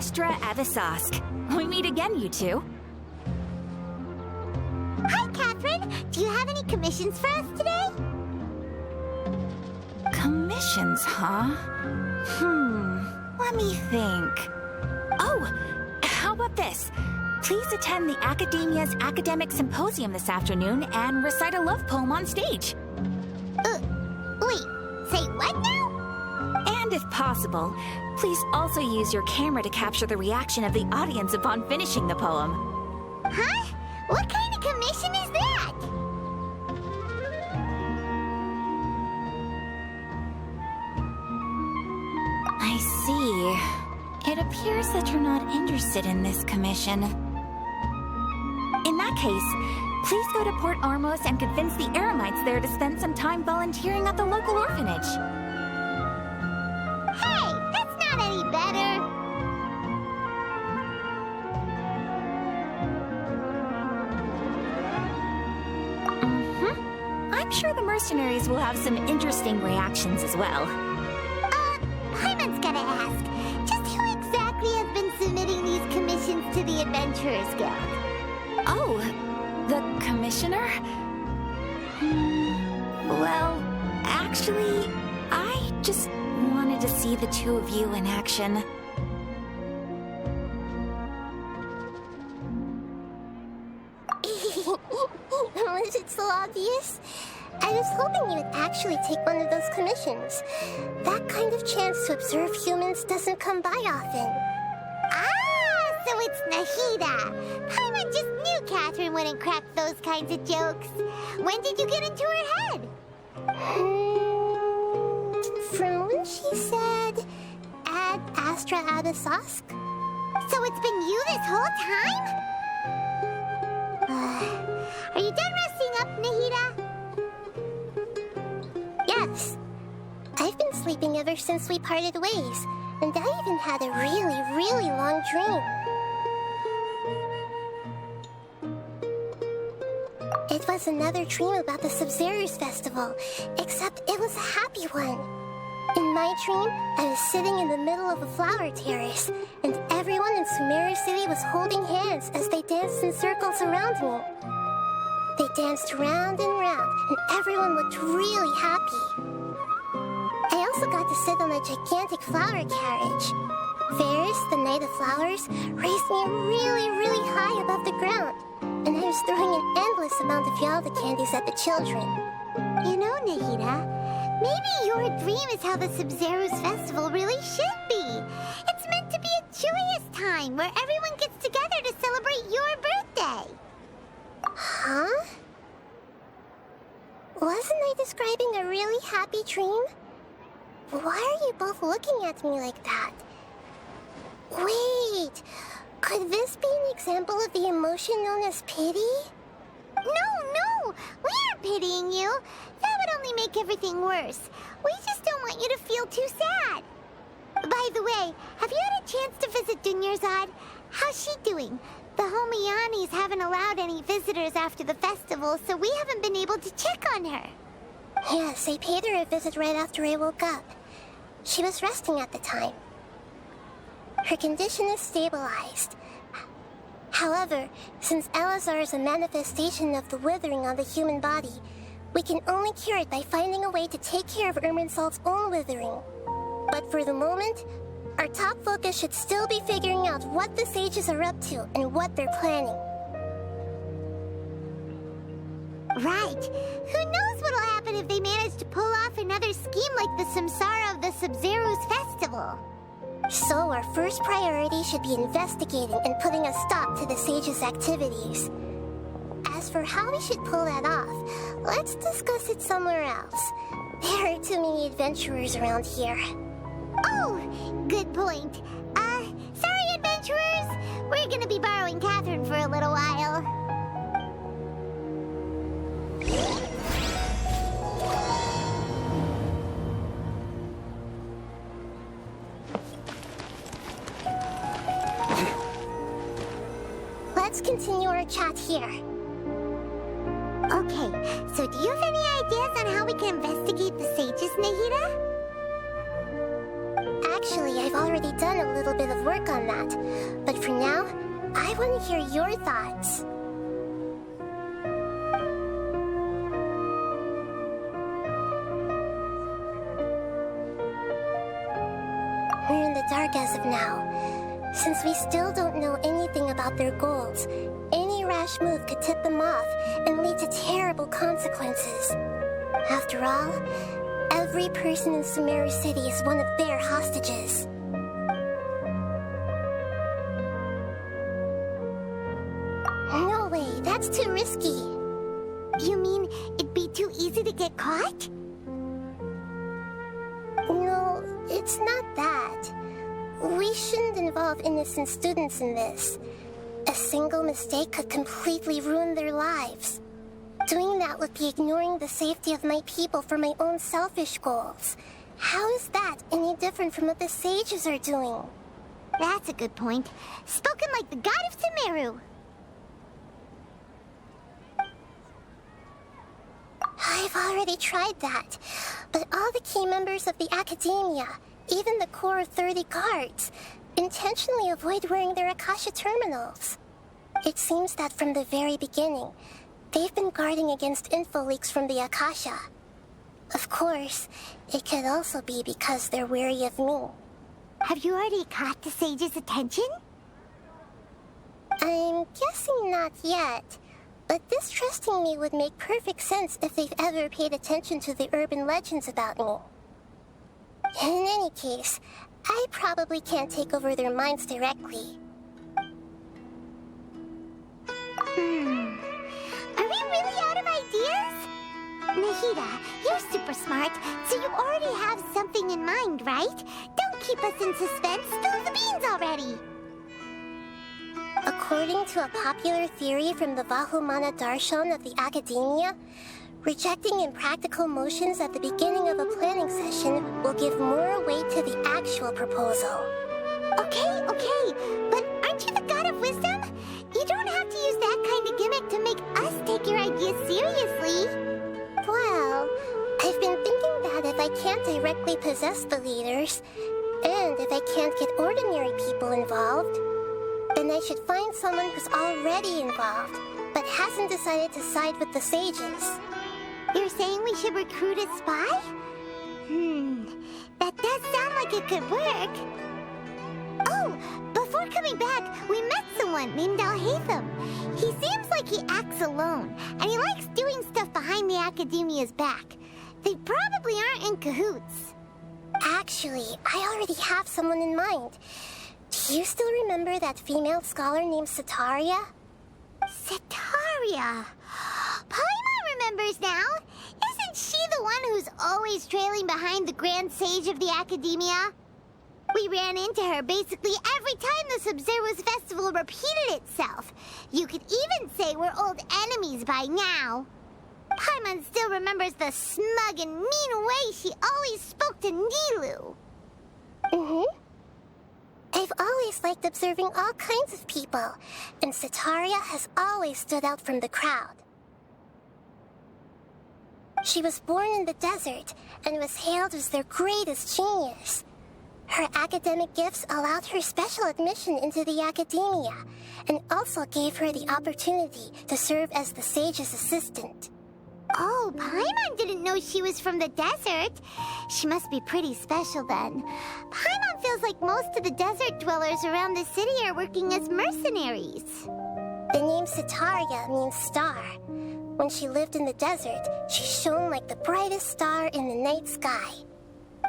Astra Avisask. We meet again, you two. Hi, Catherine. Do you have any commissions for us today? Commissions, huh? Let me think. Oh, how about this? Please attend the Academia's Academic Symposium this afternoon and recite a love poem on stage. Wait, say what now? And if possible, please also use your camera to capture the reaction of the audience upon finishing the poem. Huh? What kind of commission is that? I see. It appears that you're not interested in this commission. In that case, please go to Port Armos and convince the Eremites there to spend some time volunteering at the local orphanage. Hey, that's not any better. I'm sure the mercenaries will have some interesting reactions as well. Paimon's gotta ask, just who exactly has been submitting these commissions to the Adventurers Guild? Oh, the commissioner? Well, actually, I just wanted to see the two of you in action. Was it so obvious? I was hoping you would actually take one of those commissions. That kind of chance to observe humans doesn't come by often. Ah, so it's Nahida. Paimon just knew Catherine wouldn't crack those kinds of jokes. When did you get into her head? From when she said, Ad Astra Abisask? So it's been you this whole time? Are you done resting up, Nahida? Yes. I've been sleeping ever since we parted ways, and I even had a really, really long dream. It was another dream about the Sub-Zerus Festival, except it was a happy one. In my dream, I was sitting in the middle of a flower terrace, and everyone in Sumeru City was holding hands as they danced in circles around me. They danced round and round, and everyone looked really happy. I also got to sit on a gigantic flower carriage. Ferris, the Knight of Flowers, raised me really, really high above the ground, and I was throwing an endless amount of Yalda candies at the children. You know, Nahida, maybe your dream is how the Sub-Zerus Festival really should be. It's meant to be a joyous time where everyone gets together to celebrate your birthday. Huh? Wasn't I describing a really happy dream? Why are you both looking at me like that? Wait, could this be an example of the emotion known as pity? No, we aren't pitying you. That would only make everything worse. We just don't want you to feel too sad. By the way, have you had a chance to visit Dunyarzad? How's she doing? The Homianis haven't allowed any visitors after the festival, so we haven't been able to check on her. Yes, I paid her a visit right after I woke up. She was resting at the time. Her condition is stabilized. However, since Elazar is a manifestation of the withering on the human body, we can only cure it by finding a way to take care of Irminsul's own withering. But for the moment, our top focus should still be figuring out what the sages are up to and what they're planning. Right. Who knows what'll happen if they manage to pull off another scheme like the Samsara of the Sub-Zerus Festival. So our first priority should be investigating and putting a stop to the sages' activities. As for how we should pull that off, let's discuss it somewhere else. There are too many adventurers around here. Oh, good point. Sorry, adventurers. We're gonna be borrowing Catherine for a little while. Let's continue our chat here. Okay, so do you have any ideas on how we can investigate the sages, Nahida? Actually, I've already done a little bit of work on that. But for now, I want to hear your thoughts. We're in the dark as of now. Since we still don't know anything about their goals, any rash move could tip them off and lead to terrible consequences. After all, every person in Sumeru City is one of their hostages. No way, that's too risky. You mean it'd be too easy to get caught? No, it's not that. We shouldn't involve innocent students in this. A single mistake could completely ruin their lives. Doing that would be ignoring the safety of my people for my own selfish goals. How is that any different from what the sages are doing? That's a good point. Spoken like the god of Sumeru. I've already tried that, but all the key members of the Academia, even the core of 30 guards, intentionally avoid wearing their Akasha terminals. It seems that from the very beginning, they've been guarding against info leaks from the Akasha. Of course, it could also be because they're wary of me. Have you already caught the sage's attention? I'm guessing not yet, but distrusting me would make perfect sense if they've ever paid attention to the urban legends about me. In any case, I probably can't take over their minds directly. Are we really out of ideas? Nahida, you're super smart, so you already have something in mind, right? Don't keep us in suspense. Spill the beans already! According to a popular theory from the Vahumana Darshan of the Academia, rejecting impractical motions at the beginning of a planning session will give more weight to the actual proposal. Okay, but aren't you the god of wisdom? You don't have to use that kind of gimmick to make us take your ideas seriously. Well, I've been thinking that if I can't directly possess the leaders, and if I can't get ordinary people involved, then I should find someone who's already involved, but hasn't decided to side with the sages. You're saying we should recruit a spy? That does sound like it could work. Oh, before coming back, we met someone named Al-Haytham. He seems like he acts alone, and he likes doing stuff behind the Academia's back. They probably aren't in cahoots. Actually, I already have someone in mind. Do you still remember that female scholar named Setaria? Setaria? Paimon remembers now. Isn't she the one who's always trailing behind the Grand Sage of the Academia? We ran into her basically every time the Sub-Zero's festival repeated itself. You could even say we're old enemies by now. Paimon still remembers the smug and mean way she always spoke to Nilu. I've always liked observing all kinds of people, and Setaria has always stood out from the crowd. She was born in the desert and was hailed as their greatest genius. Her academic gifts allowed her special admission into the Academia, and also gave her the opportunity to serve as the sage's assistant. Oh, Paimon didn't know she was from the desert. She must be pretty special then. Paimon feels like most of the desert dwellers around the city are working as mercenaries. The name Setaria means star. When she lived in the desert, she shone like the brightest star in the night sky.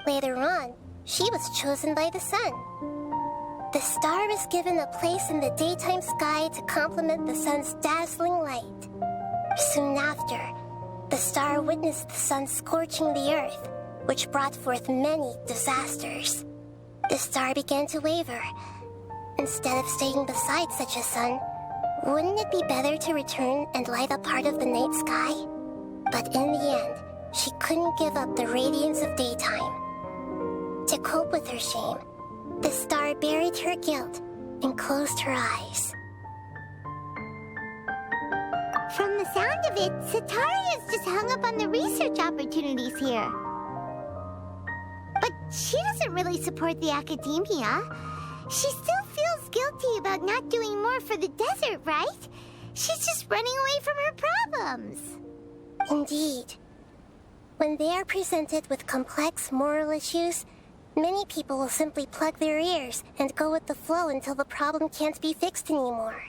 Later on, she was chosen by the sun. The star was given a place in the daytime sky to complement the sun's dazzling light. Soon after, the star witnessed the sun scorching the earth, which brought forth many disasters. The star began to waver. Instead of staying beside such a sun, wouldn't it be better to return and light up part of the night sky? But in the end, she couldn't give up the radiance of daytime. To cope with her shame, the star buried her guilt and closed her eyes. From the sound of it, Setaria's just hung up on the research opportunities here. But she doesn't really support the academia. She still feels guilty about not doing more for the desert, right? She's just running away from her problems. Indeed. When they are presented with complex moral issues, many people will simply plug their ears and go with the flow until the problem can't be fixed anymore.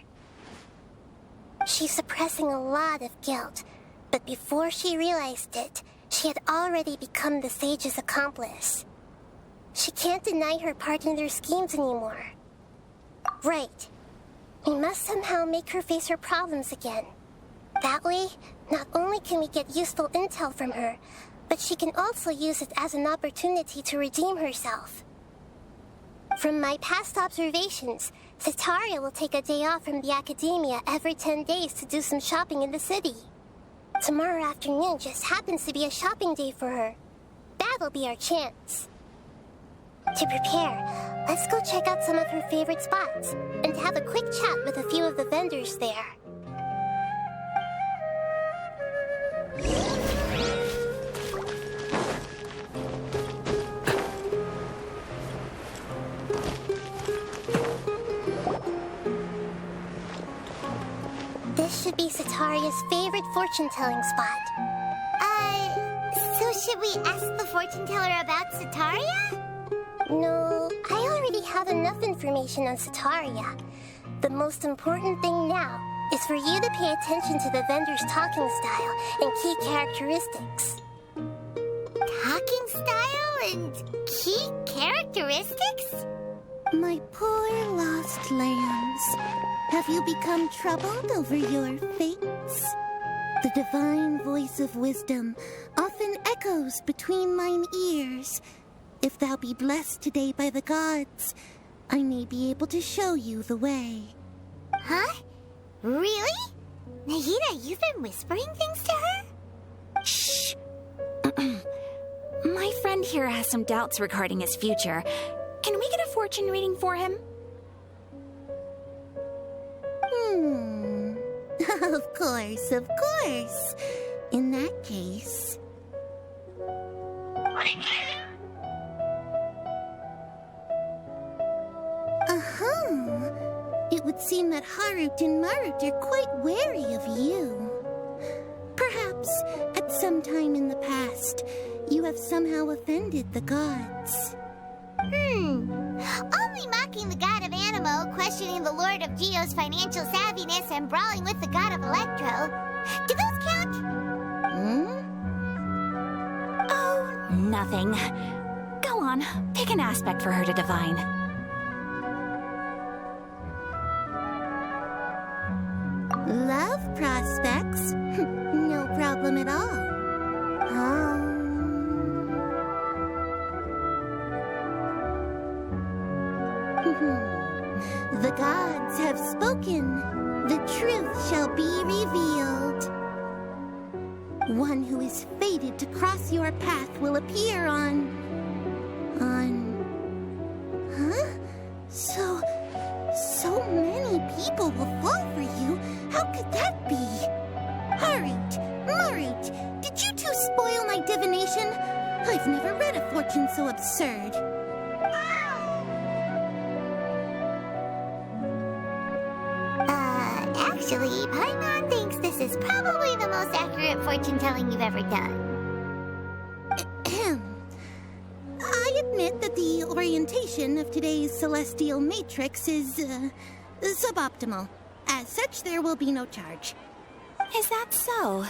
She's suppressing a lot of guilt, but before she realized it, she had already become the sage's accomplice. She can't deny her part in their schemes anymore. Right. We must somehow make her face her problems again. That way, not only can we get useful intel from her, but she can also use it as an opportunity to redeem herself. From my past observations, Setaria will take a day off from the academia every 10 days to do some shopping in the city. Tomorrow afternoon just happens to be a shopping day for her. That'll be our chance. To prepare, let's go check out some of her favorite spots and have a quick chat with a few of the vendors there. This should be Setaria's favorite fortune-telling spot. So should we ask the fortune teller about Setaria? No, I already have enough information on Setaria. The most important thing now is for you to pay attention to the vendor's talking style and key characteristics. Talking style and key characteristics? My poor lost lambs, have you become troubled over your fates? The divine voice of wisdom often echoes between mine ears. If thou be blessed today by the gods, I may be able to show you the way. Huh? Really? Nahida, you've been whispering things to her? Shh. My friend here has some doubts regarding his future. Can we get a fortune reading for him? Of course, of course. In that case... It would seem that Harut and Marut are quite wary of you. Perhaps, at some time in the past, you have somehow offended the gods. Only mocking the god of Animo, questioning the lord of Geo's financial savviness, and brawling with the god of Electro. Do those count? Oh, nothing. Go on, pick an aspect for her to divine. Love prospects? No problem at all. The gods have spoken. The truth shall be revealed. One who is fated to cross your path will appear on... Huh? So many people will fall for you. How could that be? Harut, Marut, did you two spoil my divination? I've never read a fortune so absurd. Actually, Paimon thinks this is probably the most accurate fortune-telling you've ever done. I admit that the orientation of today's celestial matrix is, suboptimal. As such, there will be no charge. Is that so?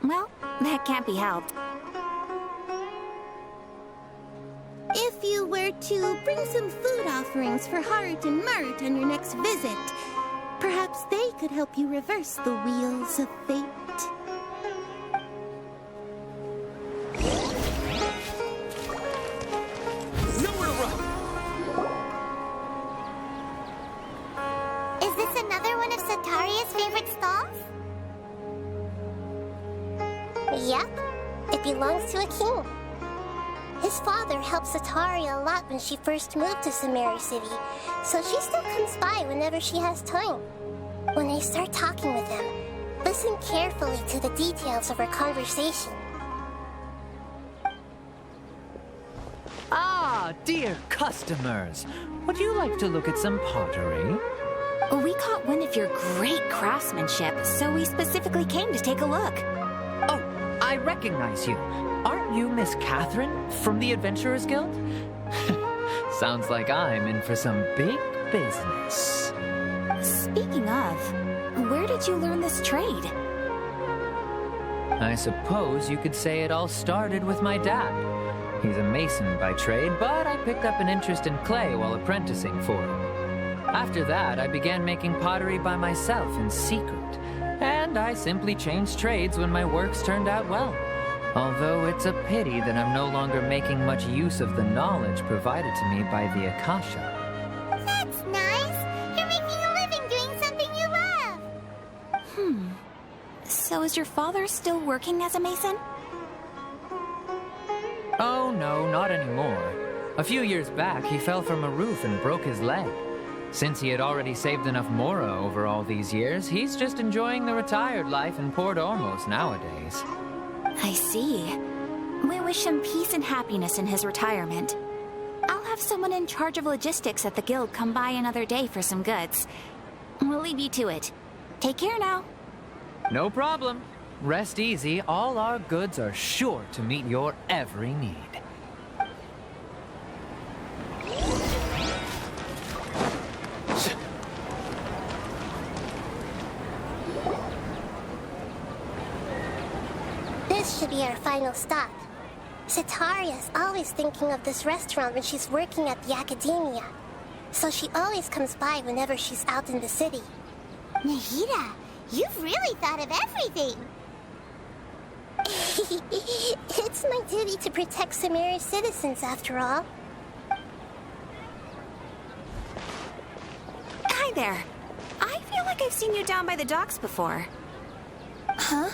Well, that can't be helped. If you were to bring some food offerings for Harut and Marut on your next visit, perhaps they could help you reverse the wheels of fate. Nowhere to run! Is this another one of Setaria's favorite stalls? Yep. It belongs to a king. His father helped Setaria a lot when she first moved to Samari City, so she still comes by whenever she has time. When I start talking with him, listen carefully to the details of our conversation. Oh, dear customers. Would you like to look at some pottery? We caught wind of your great craftsmanship, so we specifically came to take a look. Oh, I recognize you. Aren't you Miss Catherine from the Adventurers Guild? Sounds like I'm in for some big business. Speaking of, where did you learn this trade? I suppose you could say it all started with my dad. He's a mason by trade, but I picked up an interest in clay while apprenticing for him. After that, I began making pottery by myself in secret, and I simply changed trades when my works turned out well. Although it's a pity that I'm no longer making much use of the knowledge provided to me by the Akasha. That's nice. You're making a living doing something you love. So is your father still working as a mason? Oh no, not anymore. A few years back, he fell from a roof and broke his leg. Since he had already saved enough mora over all these years, he's just enjoying the retired life in Port Ormos nowadays. I see. We wish him peace and happiness in his retirement. I'll have someone in charge of logistics at the guild come by another day for some goods. We'll leave you to it. Take care now. No problem. Rest easy, all our goods are sure to meet your every need. This should be our final stop. Sitaria's always thinking of this restaurant when she's working at the academia. So she always comes by whenever she's out in the city. Nahida, you've really thought of everything. It's my duty to protect Samira's citizens, after all. Hi there. I feel like I've seen you down by the docks before. Huh?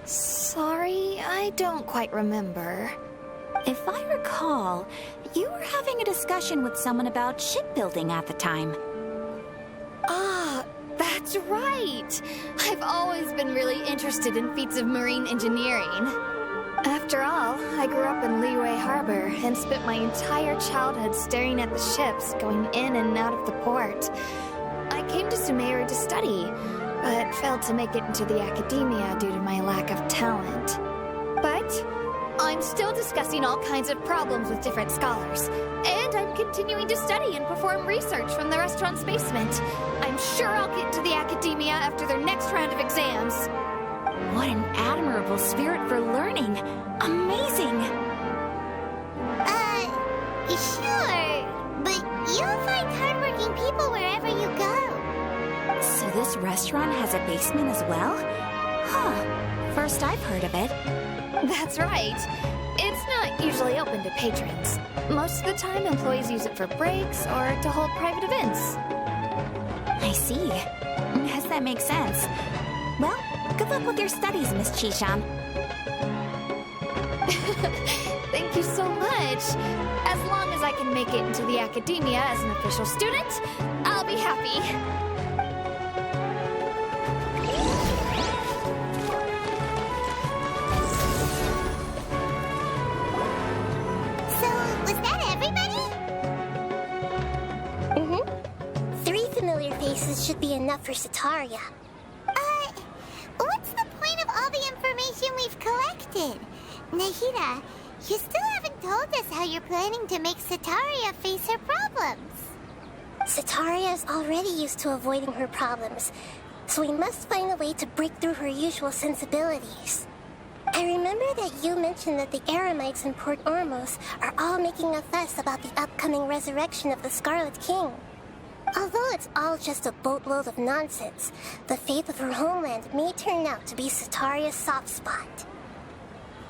Sorry, I don't quite remember. If I recall, you were having a discussion with someone about shipbuilding at the time. Ah, that's right! I've always been really interested in feats of marine engineering. After all, I grew up in Liyue Harbor and spent my entire childhood staring at the ships going in and out of the port. I came to Sumeru to study, but failed to make it into the academia due to my lack of talent. But I'm still discussing all kinds of problems with different scholars, and I'm continuing to study and perform research from the restaurant's basement. I'm sure I'll get into the academia after their next round of exams. What an admirable spirit for learning. Amazing. Sure, but you'll find hardworking people wherever you go. So this restaurant has a basement as well? Huh. First I've heard of it. That's right. It's not usually open to patrons. Most of the time, employees use it for breaks or to hold private events. I see. Yes, that makes sense. Well, good luck with your studies, Miss Chishan. Thank you so much. As long as I can make it into the academia as an official student, I'll be happy. So, was that everybody? Mm-hmm. 3 familiar faces should be enough for Sitaria. What's the point of all the information we've collected? Nahida, you still haven't told us how you're planning to make Sitaria face her problems. Sitaria is already used to avoiding her problems, so we must find a way to break through her usual sensibilities. I remember that you mentioned that the Eremites in Port Ormos are all making a fuss about the upcoming resurrection of the Scarlet King. Although it's all just a boatload of nonsense, the fate of her homeland may turn out to be Sitaria's soft spot.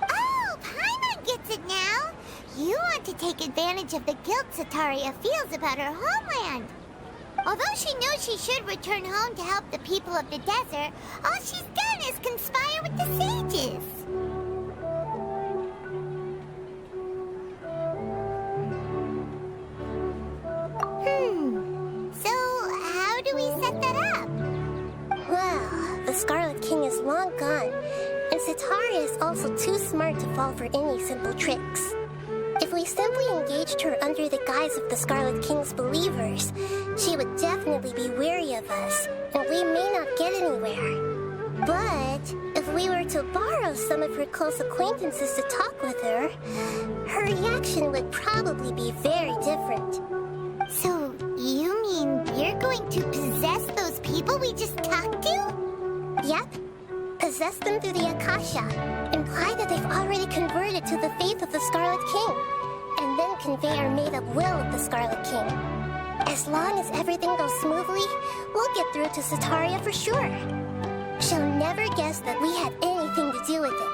Oh, Paimon gets it now! You want to take advantage of the guilt Sitaria feels about her homeland. Although she knows she should return home to help the people of the desert, all she's done is conspire with the sages. So, how do we set that up? Well, the Scarlet King is long gone, and Sitaria is also too smart to fall for any simple tricks. If we simply engaged her under the guise of the Scarlet King's believers, she would definitely be wary of us, and we may not get anywhere. But if we were to borrow some of her close acquaintances to talk with her, her reaction would probably be very different. So, you mean you're going to possess those people we just talked to? Yep. Possess them through the Akasha. Imply that they've already converted to the faith of the Scarlet King. And then convey our made-up will of the Scarlet King. As long as everything goes smoothly, we'll get through to Sataria for sure. She'll never guess that we had anything to do with it.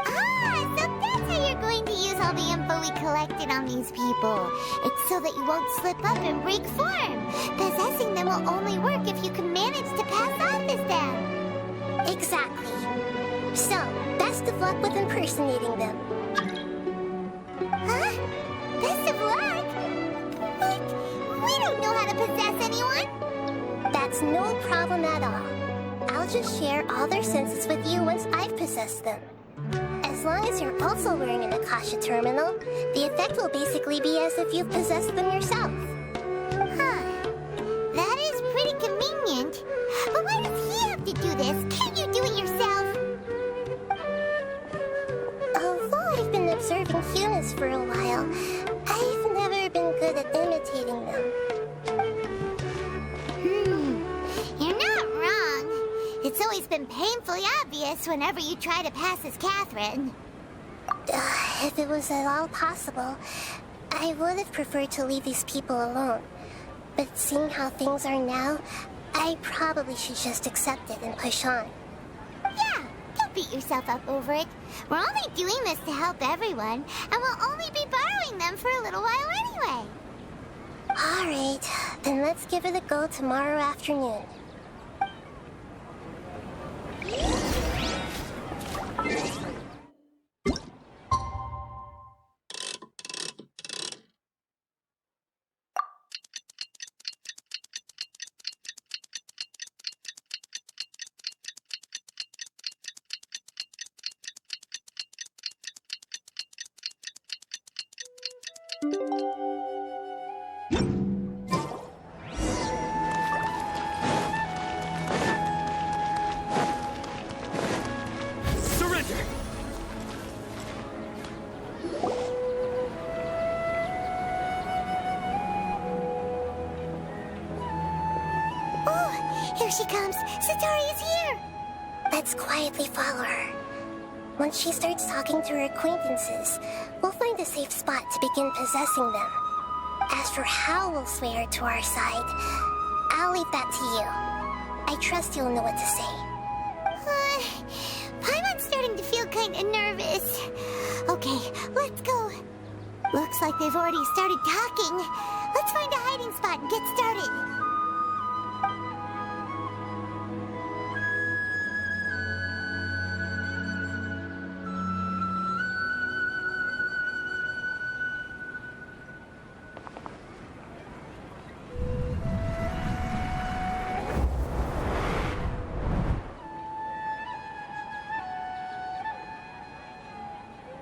Ah, so that's how you're going to use all the info we collected on these people. It's so that you won't slip up and break form. Possessing them will only work if you can manage to pass off as them. Exactly. So, best of luck with impersonating them. Huh? Best of luck? But we don't know how to possess anyone. That's no problem at all. I'll just share all their senses with you once I've possessed them. As long as you're also wearing an Akasha terminal, the effect will basically be as if you've possessed them yourself. Huh. That is pretty convenient. But why does he have to do this? Can't you do it yourself? Although I've been observing humans for a while, I've never been good at imitating them. You're not wrong. It's always been painfully obvious whenever you try to pass as Catherine. If it was at all possible, I would have preferred to leave these people alone. But seeing how things are now, I probably should just accept it and push on. Yeah, don't beat yourself up over it. We're only doing this to help everyone, and we'll only be borrowing them for a little while anyway. Alright, then let's give it a go tomorrow afternoon. Here she comes! Satori is here! Let's quietly follow her. Once she starts talking to her acquaintances, we'll find a safe spot to begin possessing them. As for how we'll sway her to our side, I'll leave that to you. I trust you'll know what to say. Paimon's starting to feel kinda nervous. Okay, let's go. Looks like they've already started talking. Let's find a hiding spot and get started.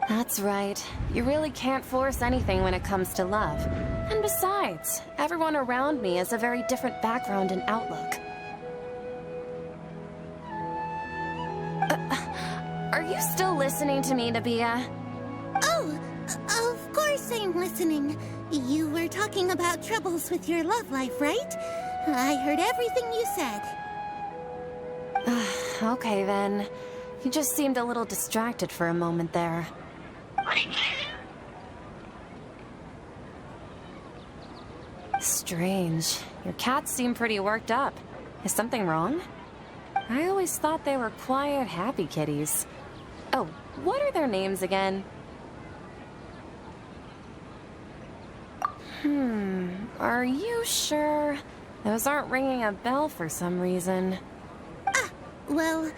That's right. You really can't force anything when it comes to love. And besides, everyone around me has a very different background and outlook. Are you still listening to me, Nabia? Oh, of course I'm listening. You were talking about troubles with your love life, right? I heard everything you said. Okay then. You just seemed a little distracted for a moment there. Strange. Your cats seem pretty worked up. Is something wrong? I always thought they were quiet, happy kitties. Oh, what are their names again? Are you sure? Those aren't ringing a bell for some reason. Well,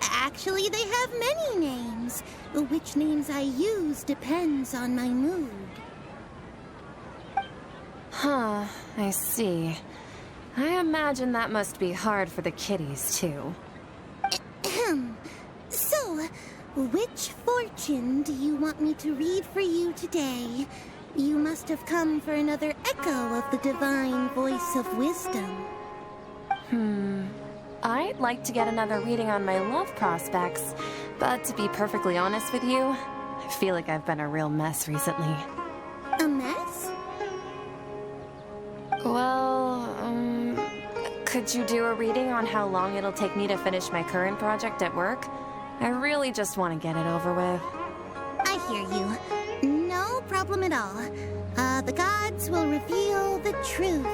actually they have many names. Which names I use depends on my mood. Huh, I see. I imagine that must be hard for the kitties, too. So, Which fortune do you want me to read for you today? You must have come for another echo of the divine voice of wisdom. I'd like to get another reading on my love prospects, but to be perfectly honest with you, I feel like I've been a real mess recently. A mess? Well, could you do a reading on how long it'll take me to finish my current project at work? I really just want to get it over with. I hear you. No problem at all. The gods will reveal the truth.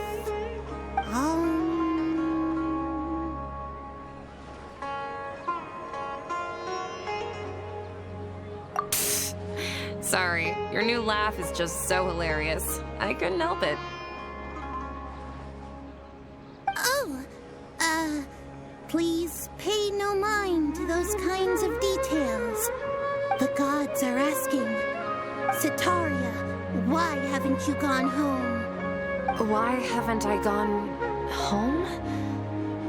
Sorry, your new laugh is just so hilarious. I couldn't help it. Please pay no mind to those kinds of details. The gods are asking, Sitaria, why haven't you gone home? Why haven't I gone home?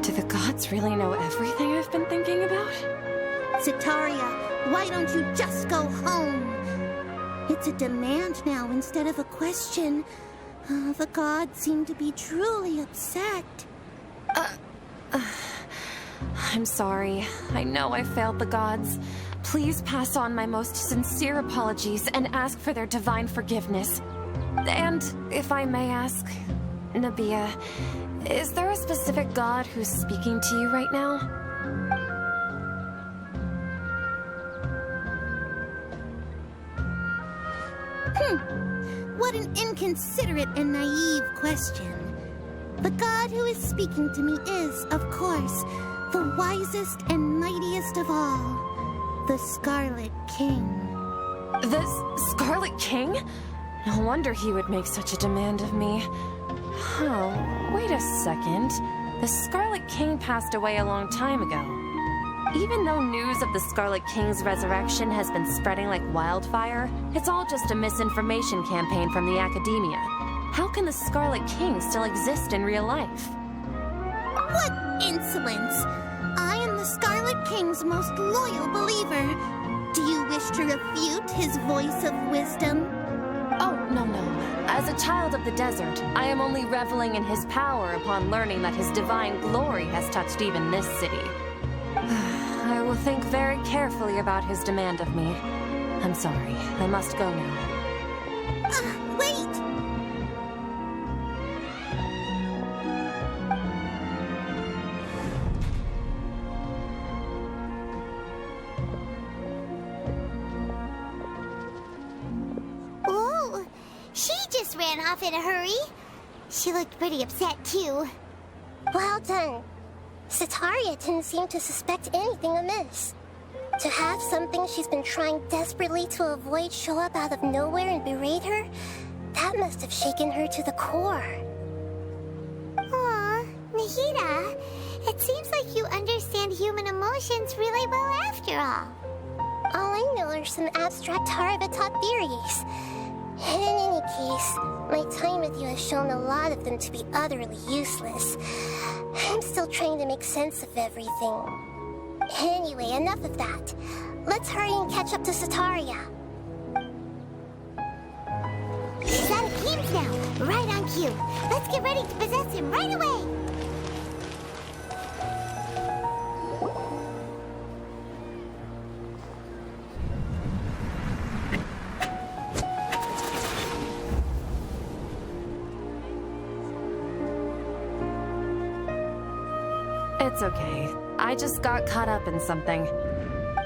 Do the gods really know everything I've been thinking about? Sitaria, why don't you just go home? It's a demand now instead of a question. The gods seem to be truly upset. I'm sorry. I know I failed the gods. Please pass on my most sincere apologies and ask for their divine forgiveness. And, if I may ask, Nabia, is there a specific god who's speaking to you right now? What an inconsiderate and naive question. The god who is speaking to me is, of course, the wisest and mightiest of all, the Scarlet King. The Scarlet King? No wonder he would make such a demand of me. Oh, wait a second. The Scarlet King passed away a long time ago. Even though news of the Scarlet King's resurrection has been spreading like wildfire, it's all just a misinformation campaign from the academia. How can the Scarlet King still exist in real life? What insolence! I am the Scarlet King's most loyal believer. Do you wish to refute his voice of wisdom? Oh, no. As a child of the desert, I am only reveling in his power upon learning that his divine glory has touched even this city. I will think very carefully about his demand of me. I'm sorry. I must go now. Wait! Oh, she just ran off in a hurry. She looked pretty upset, too. Well done. Sitaria didn't seem to suspect anything amiss. To have something she's been trying desperately to avoid show up out of nowhere and berate her, that must have shaken her to the core. Aw, Nahida, it seems like you understand human emotions really well after all. All I know are some abstract Harava-taught theories. And in any case, my time with you has shown a lot of them to be utterly useless. I'm still trying to make sense of everything. Anyway, enough of that. Let's hurry and catch up to Sitaria. He's out of games now, right on cue. Let's get ready to possess him right away. It's okay. I just got caught up in something.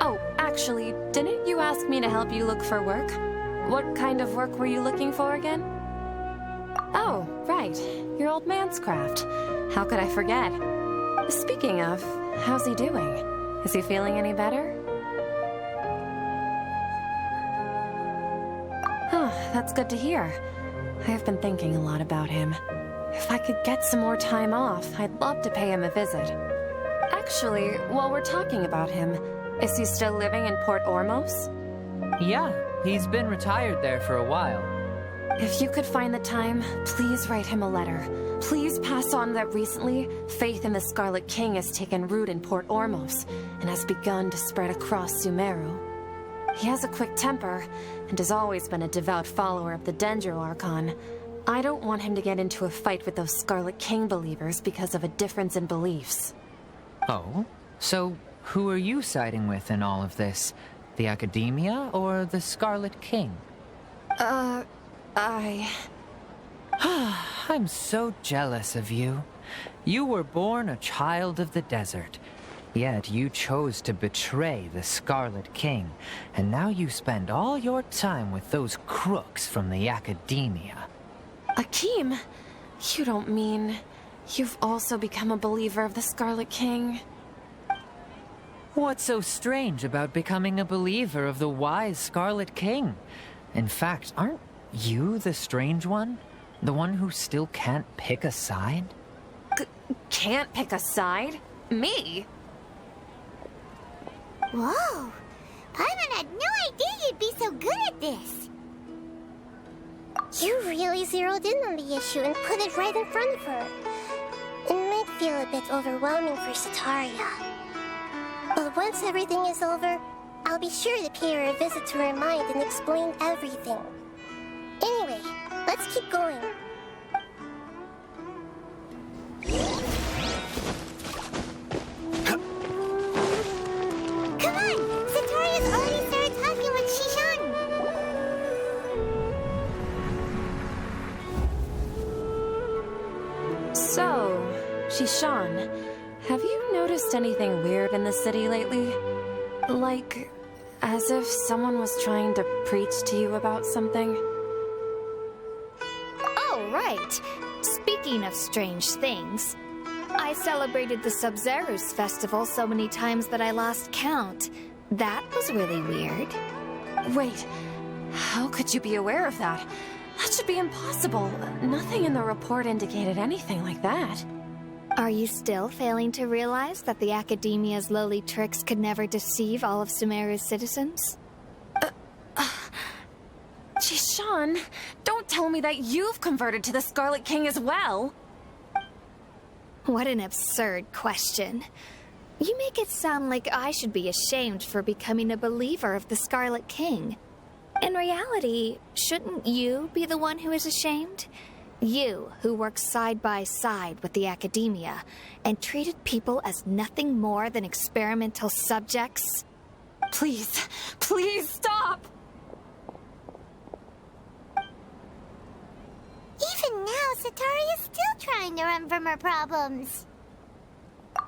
Oh, actually, didn't you ask me to help you look for work? What kind of work were you looking for again? Oh, right. Your old man's craft. How could I forget? Speaking of, how's he doing? Is he feeling any better? Oh, that's good to hear. I've been thinking a lot about him. If I could get some more time off, I'd love to pay him a visit. Actually, while we're talking about him, is he still living in Port Ormos? Yeah, he's been retired there for a while. If you could find the time, please write him a letter. Please pass on that recently, faith in the Scarlet King has taken root in Port Ormos and has begun to spread across Sumeru. He has a quick temper, and has always been a devout follower of the Dendro Archon. I don't want him to get into a fight with those Scarlet King believers because of a difference in beliefs. Oh? So, who are you siding with in all of this? The Academia or the Scarlet King? I'm so jealous of you. You were born a child of the desert. Yet you chose to betray the Scarlet King, and now you spend all your time with those crooks from the Academia. Akeem, you don't mean you've also become a believer of the Scarlet King? What's so strange about becoming a believer of the wise Scarlet King? In fact, aren't you the strange one? The one who still can't pick a side? Can't pick a side? Me? Whoa! Paimon had no idea you'd be so good at this! You really zeroed in on the issue and put it right in front of her. It might feel a bit overwhelming for Sataria. But once everything is over, I'll be sure to pay her a visit to her mind and explain everything. Anyway, let's keep going. Come on! Sataria's already started talking with Shishan! So, Shishan, have you noticed anything weird in the city lately? Like, as if someone was trying to preach to you about something? Oh, right. Speaking of strange things, I celebrated the Sub-Zerus festival so many times that I lost count. That was really weird. Wait, how could you be aware of that? That should be impossible. Nothing in the report indicated anything like that. Are you still failing to realize that the Academia's lowly tricks could never deceive all of Sumeru's citizens? Jishan, don't tell me that you've converted to the Scarlet King as well! What an absurd question. You make it sound like I should be ashamed for becoming a believer of the Scarlet King. In reality, shouldn't you be the one who is ashamed? You, who worked side by side with the Academia and treated people as nothing more than experimental subjects. Please, please stop! Even now, Sataria's still trying to run from her problems.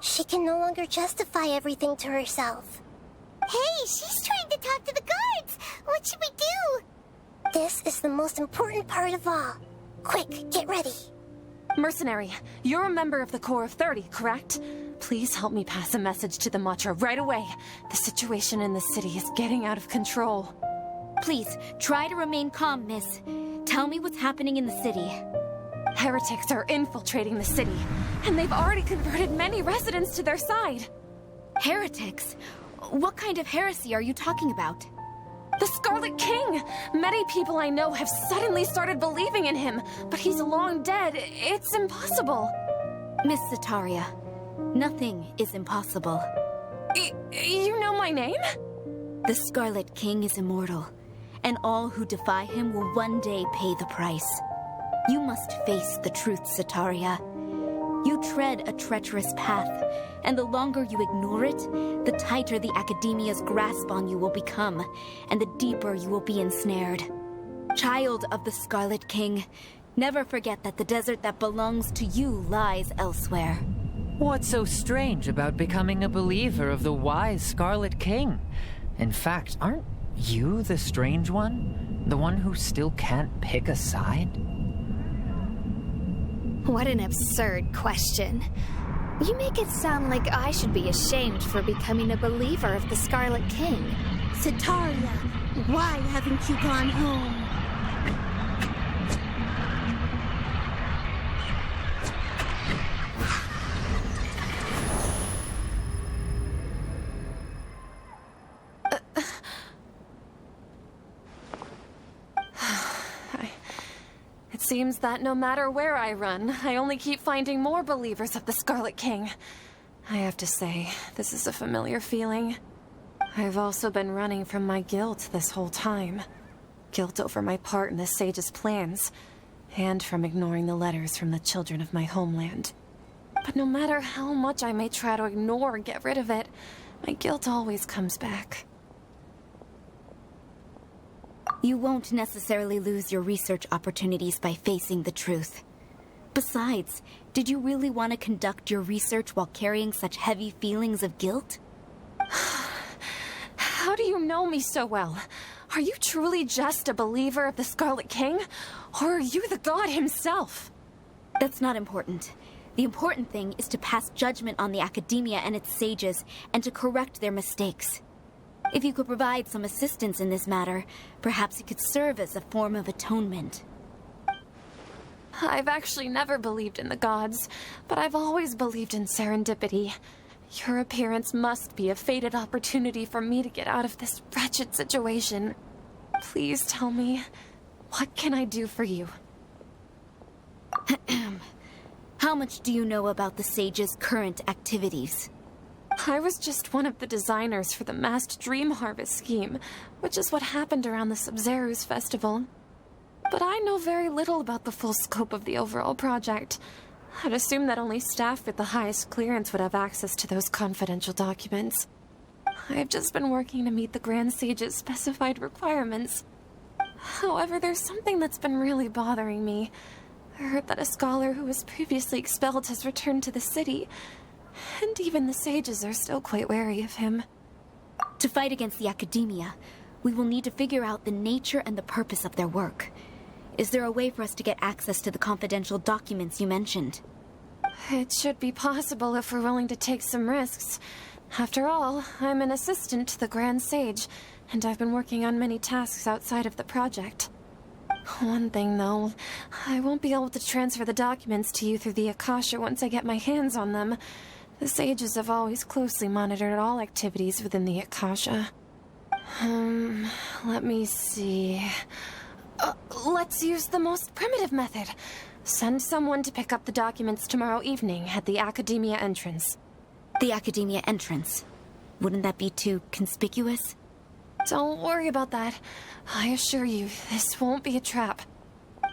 She can no longer justify everything to herself. Hey, she's trying to talk to the guards! What should we do? This is the most important part of all. Quick, get ready. Mercenary, you're a member of the Corps of 30, correct? Please help me pass a message to the Matra right away. The situation in the city is getting out of control. Please, try to remain calm, miss. Tell me what's happening in the city. Heretics are infiltrating the city, and they've already converted many residents to their side. Heretics? What kind of heresy are you talking about? The Scarlet King! Many people I know have suddenly started believing in him, but he's long dead. It's impossible. Miss Sataria, nothing is impossible. You know my name? The Scarlet King is immortal, and all who defy him will one day pay the price. You must face the truth, Sataria. You tread a treacherous path, and the longer you ignore it, the tighter the Academia's grasp on you will become, and the deeper you will be ensnared. Child of the Scarlet King, never forget that the desert that belongs to you lies elsewhere. What's so strange about becoming a believer of the wise Scarlet King? In fact, aren't you the strange one? The one who still can't pick a side? What an absurd question. You make it sound like I should be ashamed for becoming a believer of the Scarlet King. Sataria, why haven't you gone home? It seems that no matter where I run, I only keep finding more believers of the Scarlet King. I have to say, this is a familiar feeling. I've also been running from my guilt this whole time. Guilt over my part in the sage's plans, and from ignoring the letters from the children of my homeland. But no matter how much I may try to ignore or get rid of it, my guilt always comes back. You won't necessarily lose your research opportunities by facing the truth. Besides, did you really want to conduct your research while carrying such heavy feelings of guilt? How do you know me so well? Are you truly just a believer of the Scarlet King? Or are you the god himself? That's not important. The important thing is to pass judgment on the academia and its sages, and to correct their mistakes. If you could provide some assistance in this matter, perhaps it could serve as a form of atonement. I've actually never believed in the gods, but I've always believed in serendipity. Your appearance must be a fated opportunity for me to get out of this wretched situation. Please tell me, what can I do for you? How much do you know about the sage's current activities? I was just one of the designers for the masked dream harvest scheme, which is what happened around the Sub-Zeru's festival. But I know very little about the full scope of the overall project. I'd assume that only staff with the highest clearance would have access to those confidential documents. I've just been working to meet the Grand Sage's specified requirements. However, there's something that's been really bothering me. I heard that a scholar who was previously expelled has returned to the city, and even the sages are still quite wary of him. To fight against the academia, we will need to figure out the nature and the purpose of their work. Is there a way for us to get access to the confidential documents you mentioned? It should be possible if we're willing to take some risks. After all, I'm an assistant to the Grand Sage, and I've been working on many tasks outside of the project. One thing, though, I won't be able to transfer the documents to you through the Akasha once I get my hands on them. The sages have always closely monitored all activities within the Akasha. Let me see... let's use the most primitive method. Send someone to pick up the documents tomorrow evening at the Academia entrance. The Academia entrance? Wouldn't that be too conspicuous? Don't worry about that. I assure you, this won't be a trap.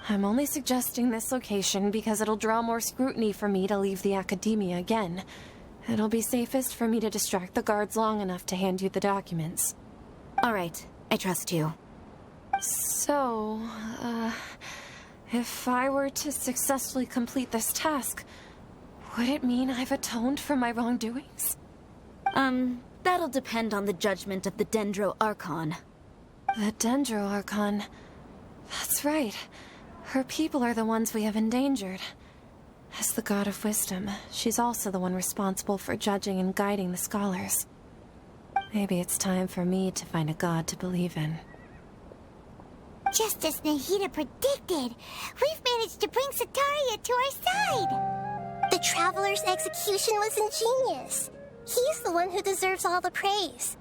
I'm only suggesting this location because it'll draw more scrutiny for me to leave the Academia again. It'll be safest for me to distract the guards long enough to hand you the documents. All right, I trust you. So, if I were to successfully complete this task, would it mean I've atoned for my wrongdoings? That'll depend on the judgment of the Dendro Archon. The Dendro Archon? That's right. Her people are the ones we have endangered. As the God of Wisdom, she's also the one responsible for judging and guiding the scholars. Maybe it's time for me to find a god to believe in. Just as Nahida predicted, we've managed to bring Sataria to our side. The Traveler's execution was ingenious. He's the one who deserves all the praise.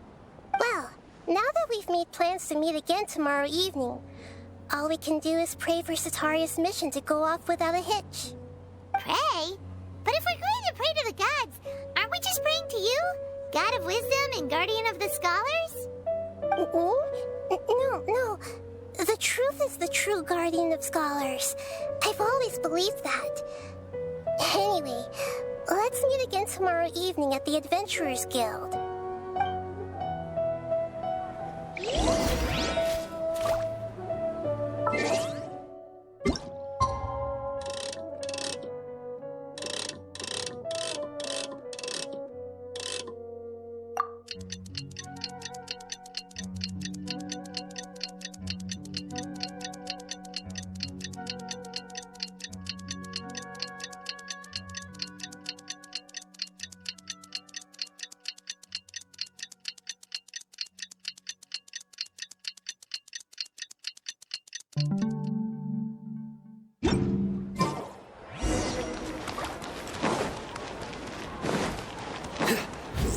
Well, now that we've made plans to meet again tomorrow evening, all we can do is pray for Sataria's mission to go off without a hitch. Pray? But if we're going to pray to the gods, aren't we just praying to you? God of Wisdom and Guardian of the Scholars? No. The truth is the true Guardian of Scholars. I've always believed that. Anyway, let's meet again tomorrow evening at the Adventurers Guild.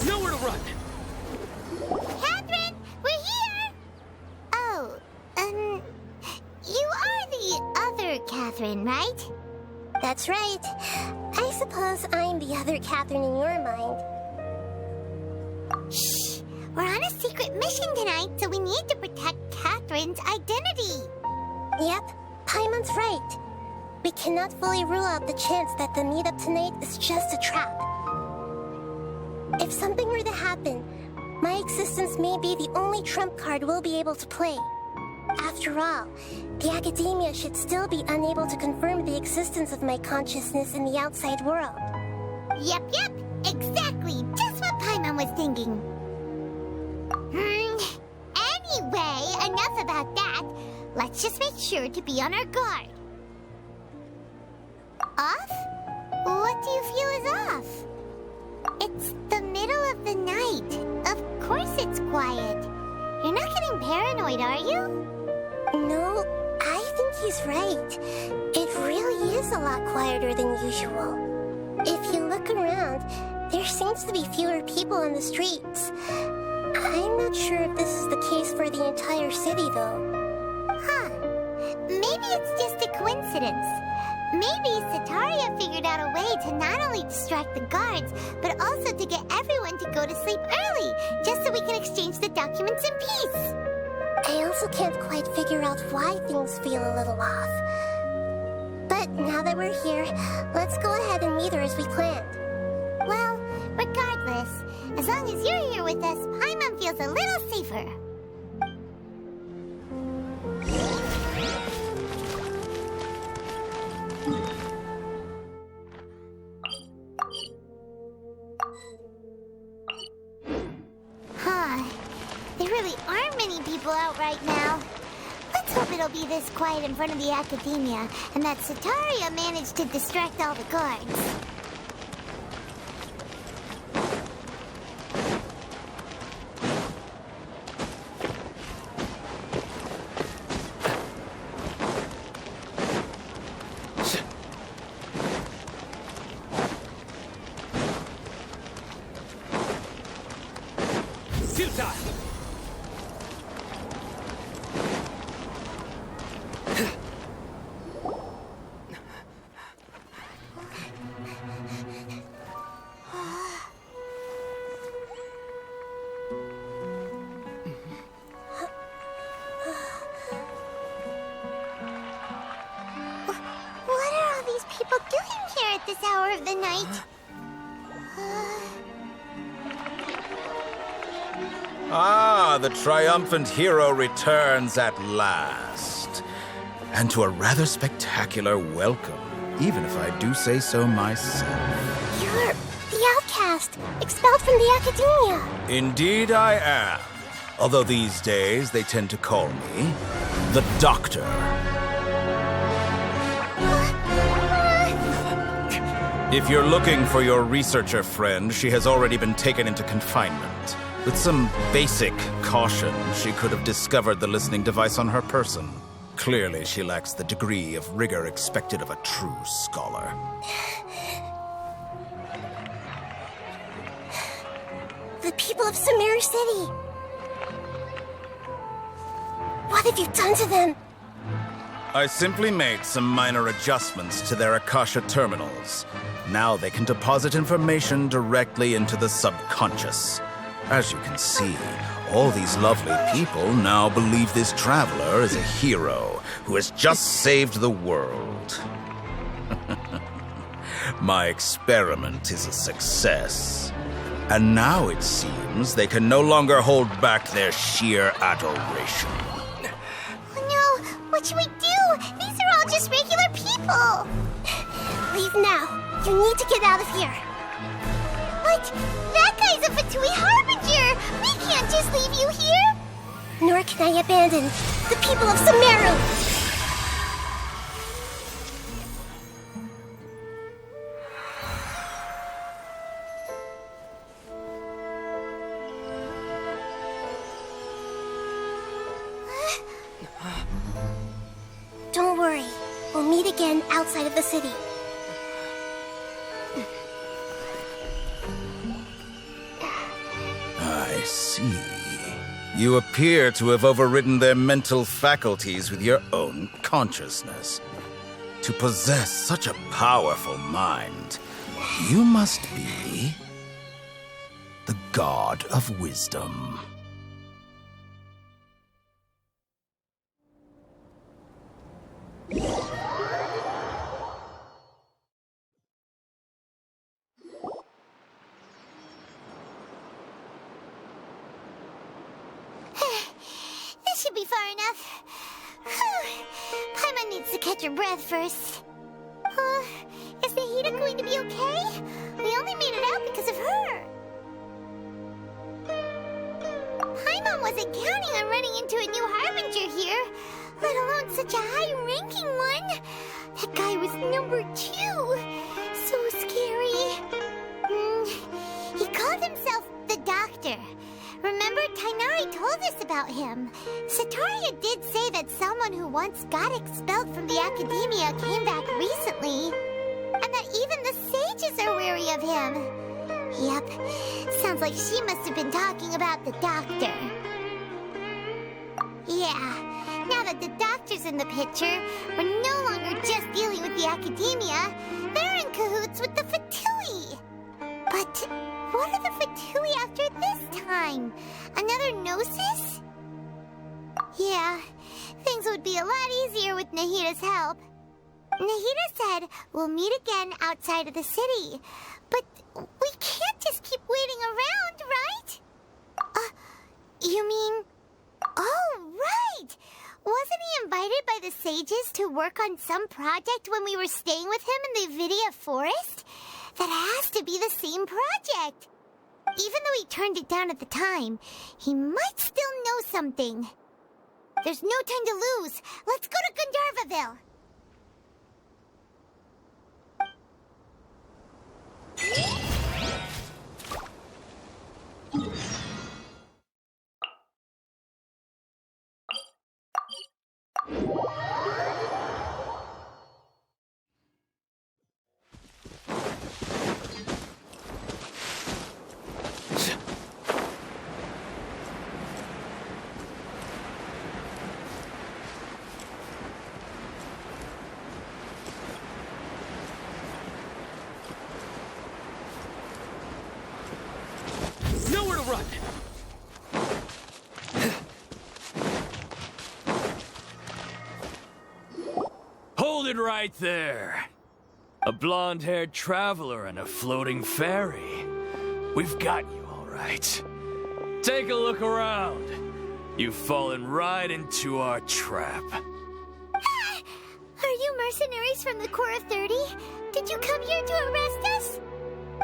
Nowhere to run! Catherine, we're here! Oh, you are the other Catherine, right? That's right. I suppose I'm the other Catherine in your mind. Shh! We're on a secret mission tonight, so we need to protect Catherine's identity. Yep, Paimon's right. We cannot fully rule out the chance that the meetup tonight is just a trap. If something were to happen, my existence may be the only trump card we'll be able to play. After all, the academia should still be unable to confirm the existence of my consciousness in the outside world. Yep, exactly, just what Paimon was thinking. Anyway, enough about that. Let's just make sure to be on our guard. Off? What do you feel is off? It's the middle of the night. Of course it's quiet. You're not getting paranoid, are you? No, I think he's right. It really is a lot quieter than usual. If you look around, there seems to be fewer people on the streets. I'm not sure if this is the case for the entire city, though. Huh. Maybe it's just a coincidence. Maybe Sataria figured out a way to not only distract the guards, but also to get everyone to go to sleep early, just so we can exchange the documents in peace. I also can't quite figure out why things feel a little off. But now that we're here, let's go ahead and meet her as we planned. Well, regardless, as long as you're here with us, Paimon feels a little safer. There really aren't many people out right now. Let's hope it'll be this quiet in front of the academia, and that Sataria managed to distract all the guards. This hour of the night. The triumphant hero returns at last. And to a rather spectacular welcome, even if I do say so myself. You're the outcast, expelled from the academia. Indeed I am. Although these days they tend to call me the Doctor. If you're looking for your researcher friend, she has already been taken into confinement. With some basic caution, she could have discovered the listening device on her person. Clearly, she lacks the degree of rigor expected of a true scholar. The people of Sumeru City! What have you done to them? I simply made some minor adjustments to their Akasha terminals. Now they can deposit information directly into the subconscious. As you can see, all these lovely people now believe this traveler is a hero who has just saved the world. My experiment is a success. And now it seems they can no longer hold back their sheer adoration. No, what should we do? These are all just regular people. Leave now. You need to get out of here. What? That guy's a Fatui Harbinger! We can't just leave you here! Nor can I abandon the people of Sumeru! Don't worry. We'll meet again outside of the city. I see. You appear to have overridden their mental faculties with your own consciousness. To possess such a powerful mind, you must be the God of Wisdom. be far enough. Paimon needs to catch her breath first. Is Nahida going to be okay? We only made it out because of her. Paimon wasn't counting on running into a new Harbinger here, let alone such a high-ranking one. That guy was number 2. So scary. He called himself the Doctor. Remember, Tainari told us about him. Sataria did say that someone who once got expelled from the Academia came back recently. And that even the sages are wary of him. Yep, sounds like she must have been talking about the Doctor. Yeah, now that the Doctor's in the picture, we're no longer just dealing with the Academia. They're in cahoots with the Fatui. But what are the Fatui after this time? Another Gnosis? Yeah, things would be a lot easier with Nahida's help. Nahida said we'll meet again outside of the city. But we can't just keep waiting around, right? You mean... Oh, right! Wasn't he invited by the sages to work on some project when we were staying with him in the Vidia Forest? That has to be the same project. Even though he turned it down at the time, he might still know something. There's no time to lose. Let's go to Gandharvaville. Nowhere to run! Hold it right there. A blonde-haired traveler and a floating fairy. We've got you, all right. Take a look around. You've fallen right into our trap. Are you mercenaries from the Corps of 30? Did you come here to arrest us?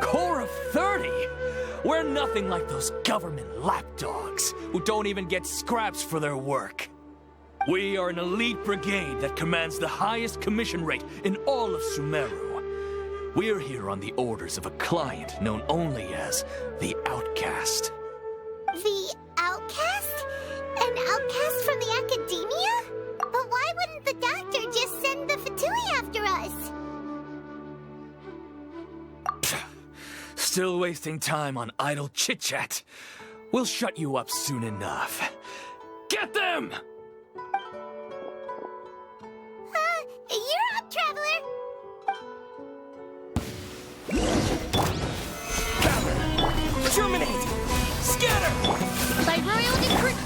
Corps of 30? We're nothing like those government lapdogs who don't even get scraps for their work. We are an elite brigade that commands the highest commission rate in all of Sumeru. We're here on the orders of a client known only as the Outcast. The Outcast? An outcast from the Academia? But why wouldn't the Doctor just send the Fatui after us? Still wasting time on idle chit-chat. We'll shut you up soon enough. Get them! You're up, Traveler! Terminate! Scatter! By royal decree.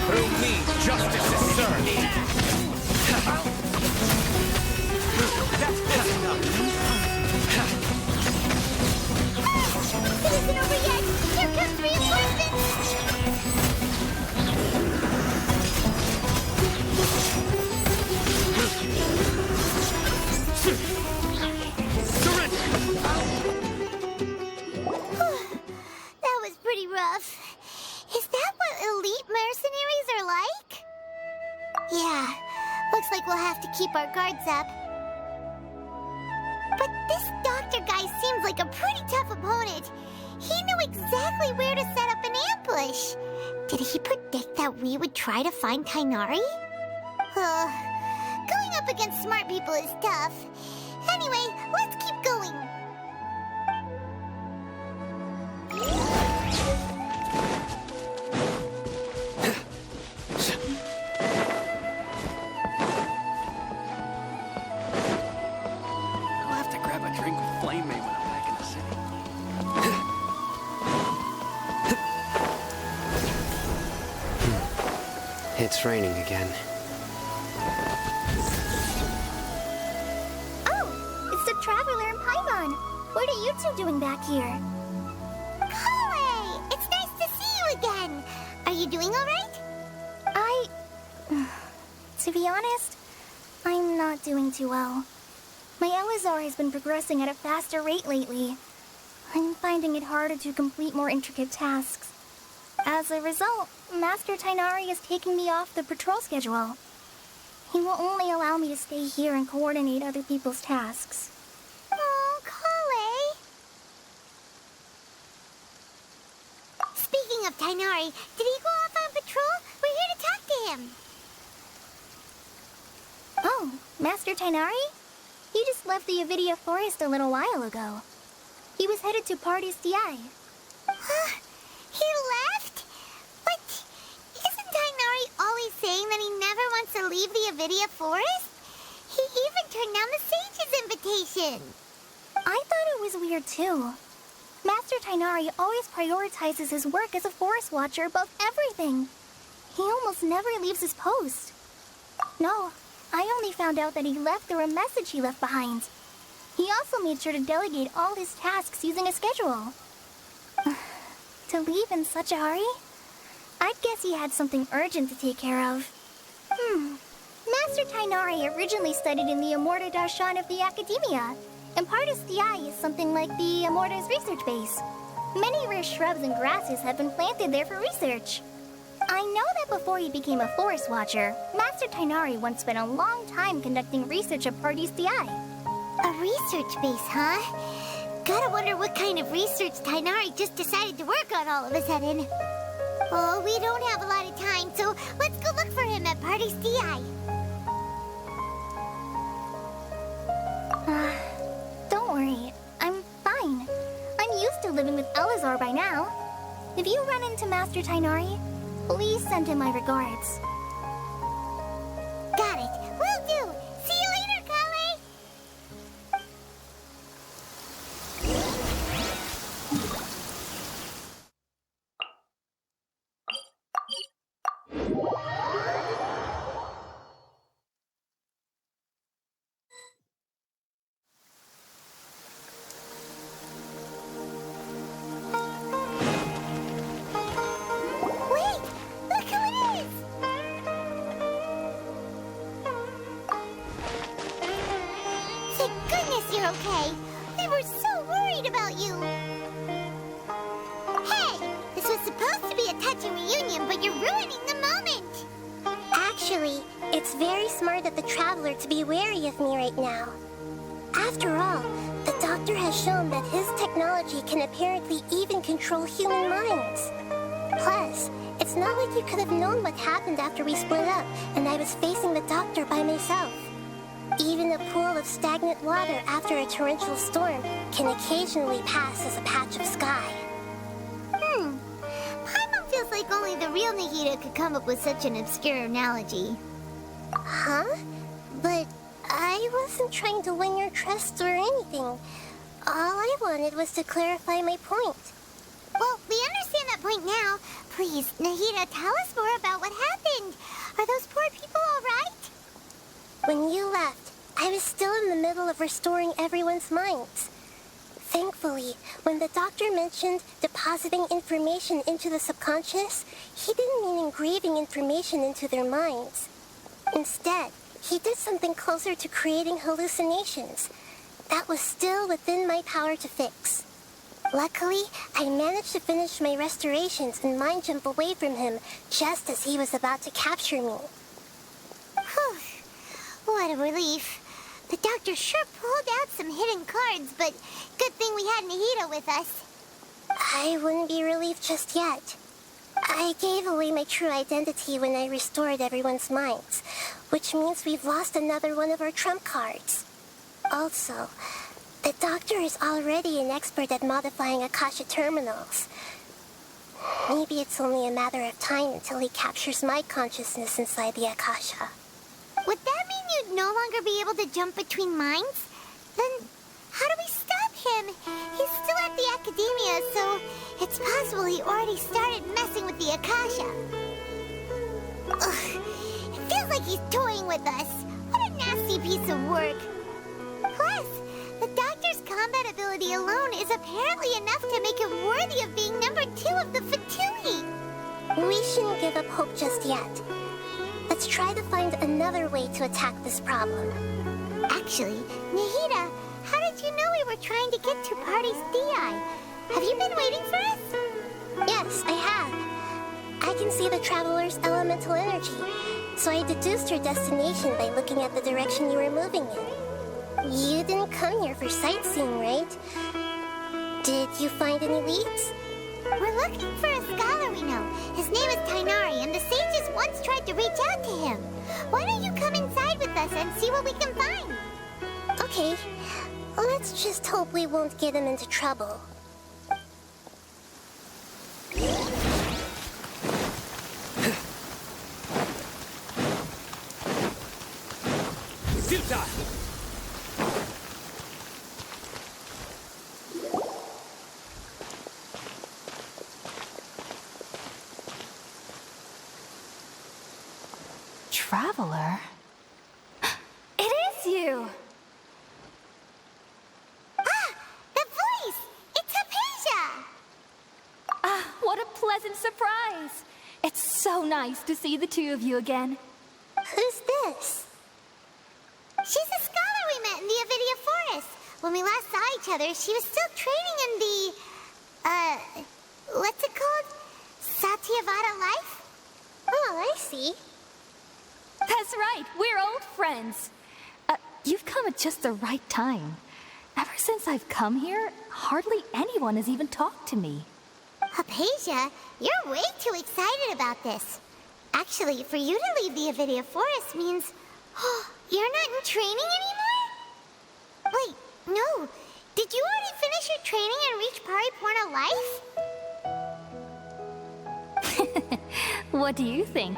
Through me, justice is served. That's enough. It isn't over yet! Here comes reinforcements! That was pretty rough. Is that what elite mercenaries are like? Yeah, looks like we'll have to keep our guards up. But this doctor guy seems like a pretty tough opponent. He knew exactly where to set up an ambush. Did he predict that we would try to find Tainari? Going up against smart people is tough. Anyway, let's keep going. I'll have to grab a drink with Flame May when I'm back in the city. It's raining again. Oh, it's the Traveler and Paimon. What are you two doing back here? Kale! It's nice to see you again. To be honest, I'm not doing too well. My Elazar has been progressing at a faster rate lately. I'm finding it harder to complete more intricate tasks. As a result, Master Tainari is taking me off the patrol schedule. He will only allow me to stay here and coordinate other people's tasks. Oh, Kale! Speaking of Tainari, did he go off on patrol? We're here to talk to him. Oh, Master Tainari? He just left the Avidia Forest a little while ago. He was headed to Party's DI. He left? But isn't Tainari always saying that he never wants to leave the Avidia Forest? He even turned down the Sage's invitation. I thought it was weird too. Master Tainari always prioritizes his work as a forest watcher above everything. He almost never leaves his post. No, I only found out that he left through a message he left behind. He also made sure to delegate all his tasks using a schedule. To leave in such a hurry? I'd guess he had something urgent to take care of. Master Tainari originally studied in the Amorta Darshan of the Academia, and Partis Di is something like the Amorta's research base. Many rare shrubs and grasses have been planted there for research. I know that before he became a forest watcher, Master Tainari once spent a long time conducting research at Partis Di. A research base, huh? Gotta wonder what kind of research Tainari just decided to work on all of a sudden. Oh, we don't have a lot of time, so let's go look for him at Party's DI. Don't worry, I'm fine. I'm used to living with Elazar by now. If you run into Master Tainari, please send him my regards. Got it. Will do. See you later, Kale. Wait! Look who it is! Thank goodness you're okay. We were so worried about you. Hey! This was supposed to be a touching reunion, but you're ruining the moment! Actually, it's very smart of the Traveler to be wary of me right now. After all, the Doctor has shown that his technology can apparently even control human minds. Plus, it's not like you could have known what happened after we split up and I was facing the Doctor by myself. Even a pool of stagnant water after a torrential storm can occasionally pass as a patch of sky. Paimon feels like only the real Nahida could come up with such an obscure analogy. Huh? But I wasn't trying to win your trust or anything. All I wanted was to clarify my point. Well, we understand that point now. Please, Nahida, tell us more about what happened. Are those poor people all right? When you left, I was still in the middle of restoring everyone's minds. Thankfully, when the Doctor mentioned depositing information into the subconscious, he didn't mean engraving information into their minds. Instead, he did something closer to creating hallucinations. That was still within my power to fix. Luckily, I managed to finish my restorations and mind jump away from him just as he was about to capture me. Whew. What a relief. The Doctor sure pulled out some hidden cards, but good thing we had Nahida with us. I wouldn't be relieved just yet. I gave away my true identity when I restored everyone's minds, which means we've lost another one of our trump cards. Also, the Doctor is already an expert at modifying Akasha terminals. Maybe it's only a matter of time until he captures my consciousness inside the Akasha. Would that mean you'd no longer be able to jump between minds? Then how do we stop him? He's still at the Academia, so it's possible he already started messing with the Akasha. Ugh, it feels like he's toying with us. What a nasty piece of work. Plus, the Doctor's combat ability alone is apparently enough to make him worthy of being number 2 of the Fatui. We shouldn't give up hope just yet. The let's try to find another way to attack this problem. Actually, Nahida, how did you know we were trying to get to Party's DI? Have you been waiting for us? Yes, I have. I can see the traveler's elemental energy, so I deduced your destination by looking at the direction you were moving in. You didn't come here for sightseeing, right? Did you find any leads? We're looking for a scholar we know. His name is Tainari, and the sages once tried to reach out to him. Why don't you come inside with us and see what we can find? Okay. Let's just hope we won't get him into trouble. Traveler? It is you! Ah! The voice! It's Hypatia! Ah, what a pleasant surprise! It's so nice to see the two of you again. Who's this? She's a scholar we met in the Avidia Forest. When we last saw each other, she was still training in the... what's it called? Satyavada life? Oh, I see. That's right, we're old friends. You've come at just the right time. Ever since I've come here, hardly anyone has even talked to me. Hypatia, you're way too excited about this. Actually, for you to leave the Avidia Forest means... Oh, you're not in training anymore? Wait, no. Did you already finish your training and reach Pariporna life? What do you think?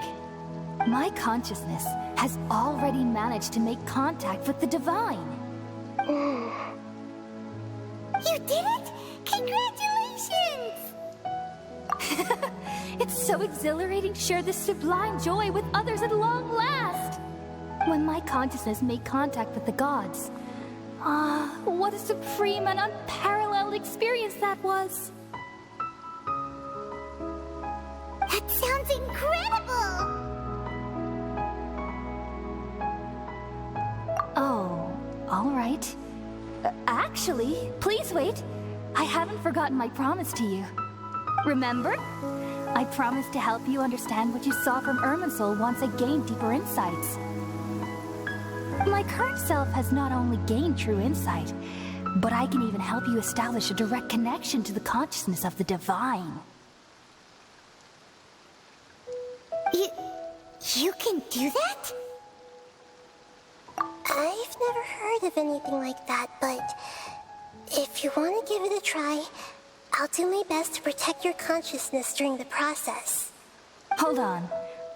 My consciousness has already managed to make contact with the divine. You did it? Congratulations! It's so exhilarating to share this sublime joy with others at long last. When my consciousness made contact with the gods, what a supreme and unparalleled experience that was. That sounds incredible! Oh, all right. Actually, please wait. I haven't forgotten my promise to you. Remember? I promised to help you understand what you saw from Irminsul once I gained deeper insights. My current self has not only gained true insight, but I can even help you establish a direct connection to the consciousness of the divine. You can do that? I've never heard of anything like that, but if you want to give it a try, I'll do my best to protect your consciousness during the process. Hold on.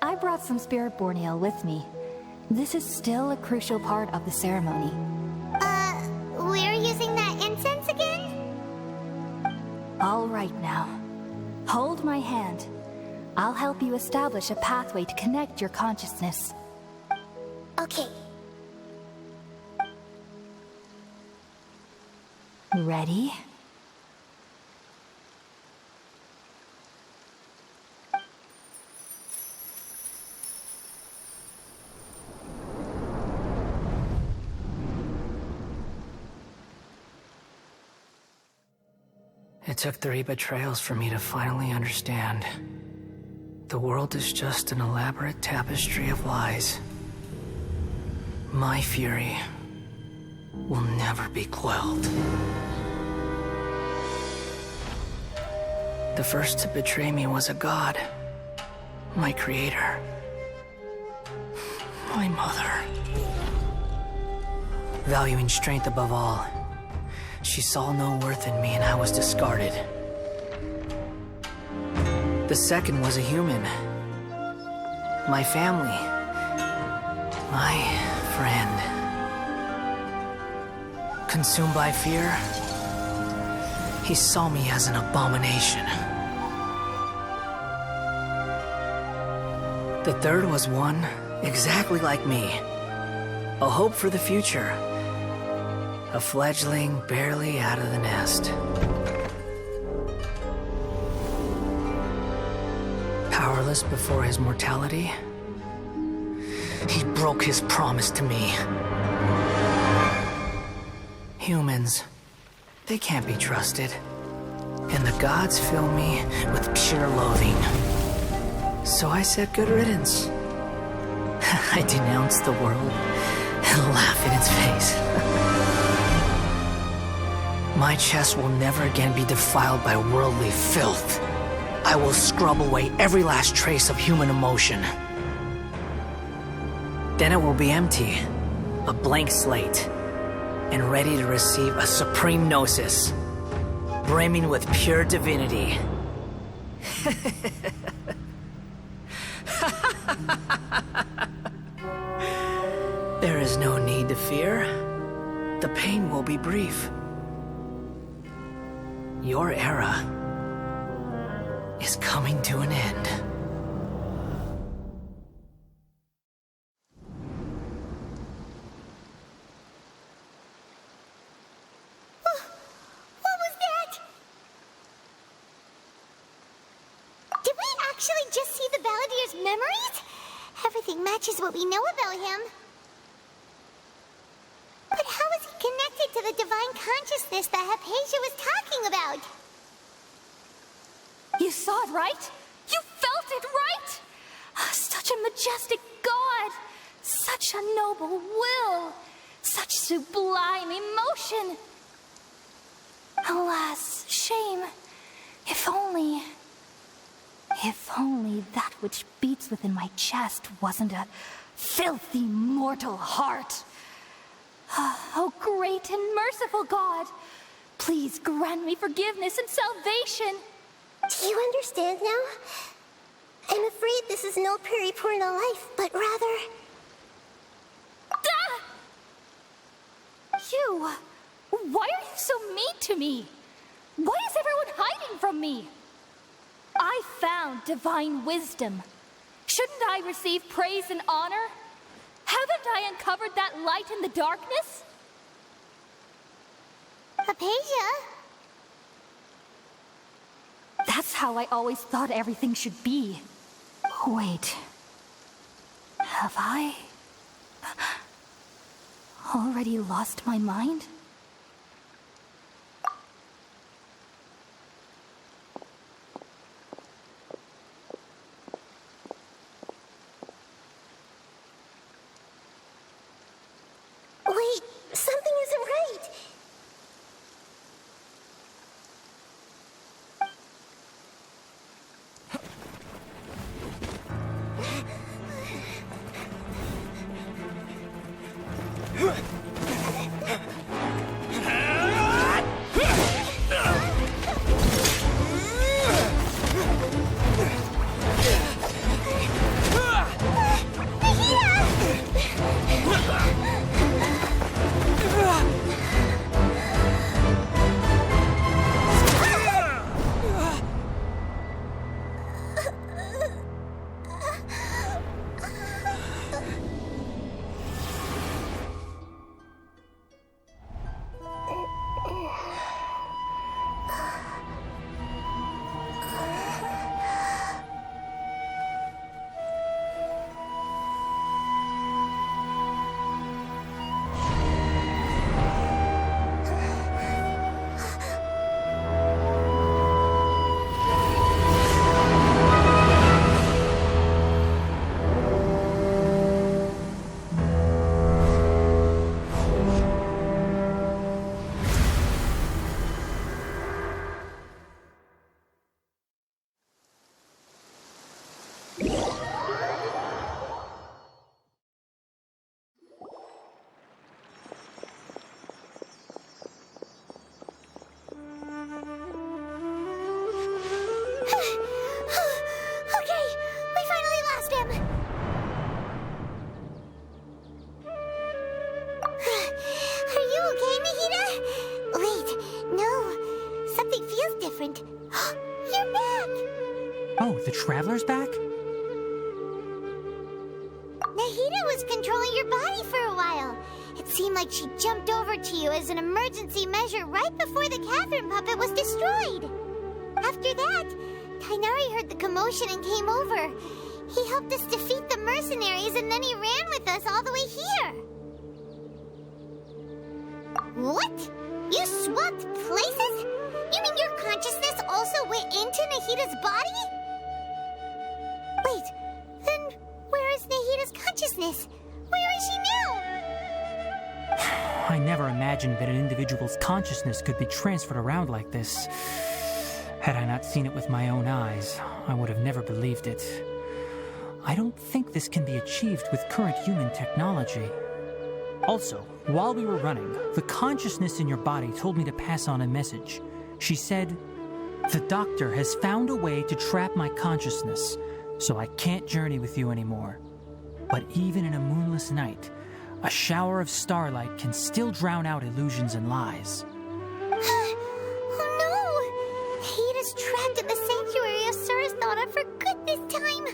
I brought some spirit borneal with me. This is still a crucial part of the ceremony. We're using that incense again? All right now. Hold my hand. I'll help you establish a pathway to connect your consciousness. Okay. Ready? It took 3 betrayals for me to finally understand. The world is just an elaborate tapestry of lies. My fury will never be quelled. The first to betray me was a god. My creator. My mother. Valuing strength above all, she saw no worth in me and I was discarded. The second was a human. My family. My friend. Consumed by fear, he saw me as an abomination. The third was one exactly like me. A hope for the future. A fledgling barely out of the nest. Powerless before his mortality, He broke his promise to me. Humans, they can't be trusted. And the gods fill me with pure loathing. So I said good riddance. I denounced the world and laugh in its face. My chest will never again be defiled by worldly filth. I will scrub away every last trace of human emotion. Then it will be empty, a blank slate, and ready to receive a supreme gnosis, brimming with pure divinity. There is no need to fear. The pain will be brief. Your era is coming to an end. What was that? Did we actually just see the Baladier's memories? Everything matches what we know about him. But how is he connected to the divine consciousness that Hypatia was talking about? You saw it, right? You felt it, right? Such a majestic god! Such a noble will! Such sublime emotion! Alas, shame. If only that which beats within my chest wasn't a filthy mortal heart. Oh, great and merciful God, please grant me forgiveness and salvation. Do you understand now? I'm afraid this is no Purna life, but rather... Ah! You! Why are you so mean to me? Why is everyone hiding from me? I found divine wisdom. Shouldn't I receive praise and honor? Haven't I uncovered that light in the darkness? Hypatia? That's how I always thought everything should be. Wait. Have I already lost my mind? Wait, something isn't right. The Traveler's back? Nahida was controlling your body for a while. It seemed like she jumped over to you as an emergency measure right before the cavern puppet was destroyed. After that, Tainari heard the commotion and came over. He helped us defeat the mercenaries and then he ran with us all the way here. What? You swapped places? You mean your consciousness also went into Nahida's body? Wait, then where is Nahida's consciousness? Where is she now? I never imagined that an individual's consciousness could be transferred around like this. Had I not seen it with my own eyes, I would have never believed it. I don't think this can be achieved with current human technology. Also, while we were running, the consciousness in your body told me to pass on a message. She said, "The doctor has found a way to trap my consciousness, so I can't journey with you anymore. But even in a moonless night, a shower of starlight can still drown out illusions and lies." Oh no! Nahida's trapped in the sanctuary of Surasthana for good this time.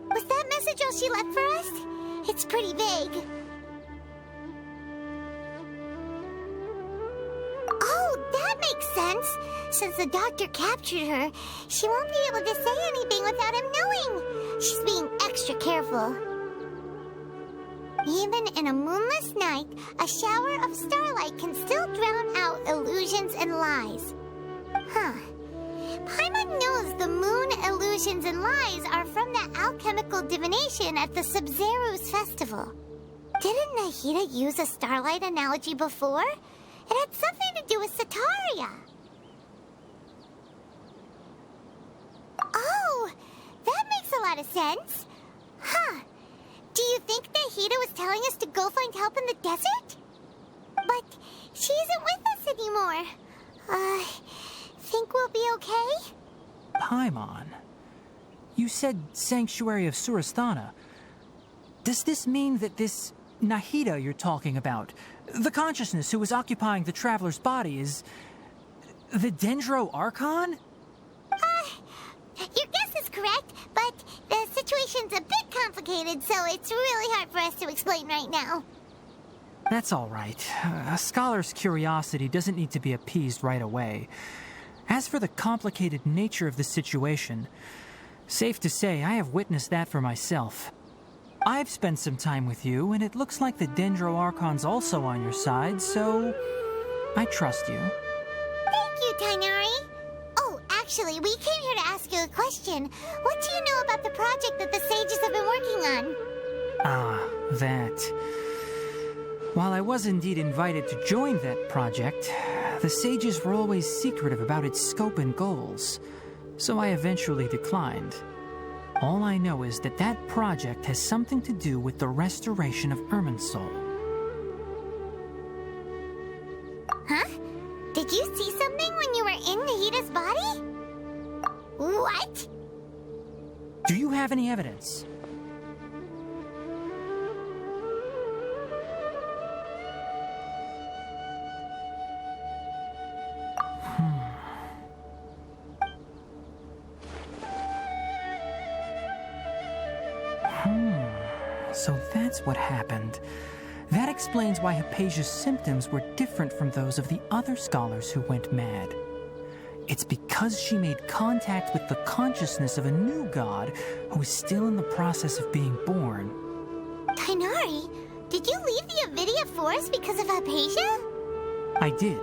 Was that message all she left for us? It's pretty vague. Oh, that makes sense. Since the doctor captured her, she won't be able to say anything without him knowing. She's being extra careful. Even in a moonless night, a shower of starlight can still drown out illusions and lies. Huh. Paimon knows the moon illusions and lies are from the alchemical divination at the Sub-Zeru's festival. Didn't Nahida use a starlight analogy before? It had something to do with Sataria. Oh, that makes a lot of sense. Huh. Do you think Nahida was telling us to go find help in the desert? But she isn't with us anymore. Think we'll be okay? Paimon, you said Sanctuary of Surasthana. Does this mean that this Nahida you're talking about, the consciousness who was occupying the traveler's body, is the Dendro Archon? Your guess is correct, but the situation's a bit complicated, so it's really hard for us to explain right now. That's all right. A scholar's curiosity doesn't need to be appeased right away. As for the complicated nature of the situation, safe to say I have witnessed that for myself. I've spent some time with you, and it looks like the Dendro Archon's also on your side, so I trust you. Thank you, Tainari. Oh, actually, we came here to ask you a question. What do you know about the project that the sages have been working on? Ah, that. While I was indeed invited to join that project, the sages were always secretive about its scope and goals, so I eventually declined. All I know is that that project has something to do with the restoration of Irminsul. Huh? Did you see something when you were in Nahida's body? What? Do you have any evidence? So that's what happened. That explains why Hypatia's symptoms were different from those of the other scholars who went mad. It's because she made contact with the consciousness of a new god who is still in the process of being born. Tainari, did you leave the Avidia Forest because of Hypatia? I did.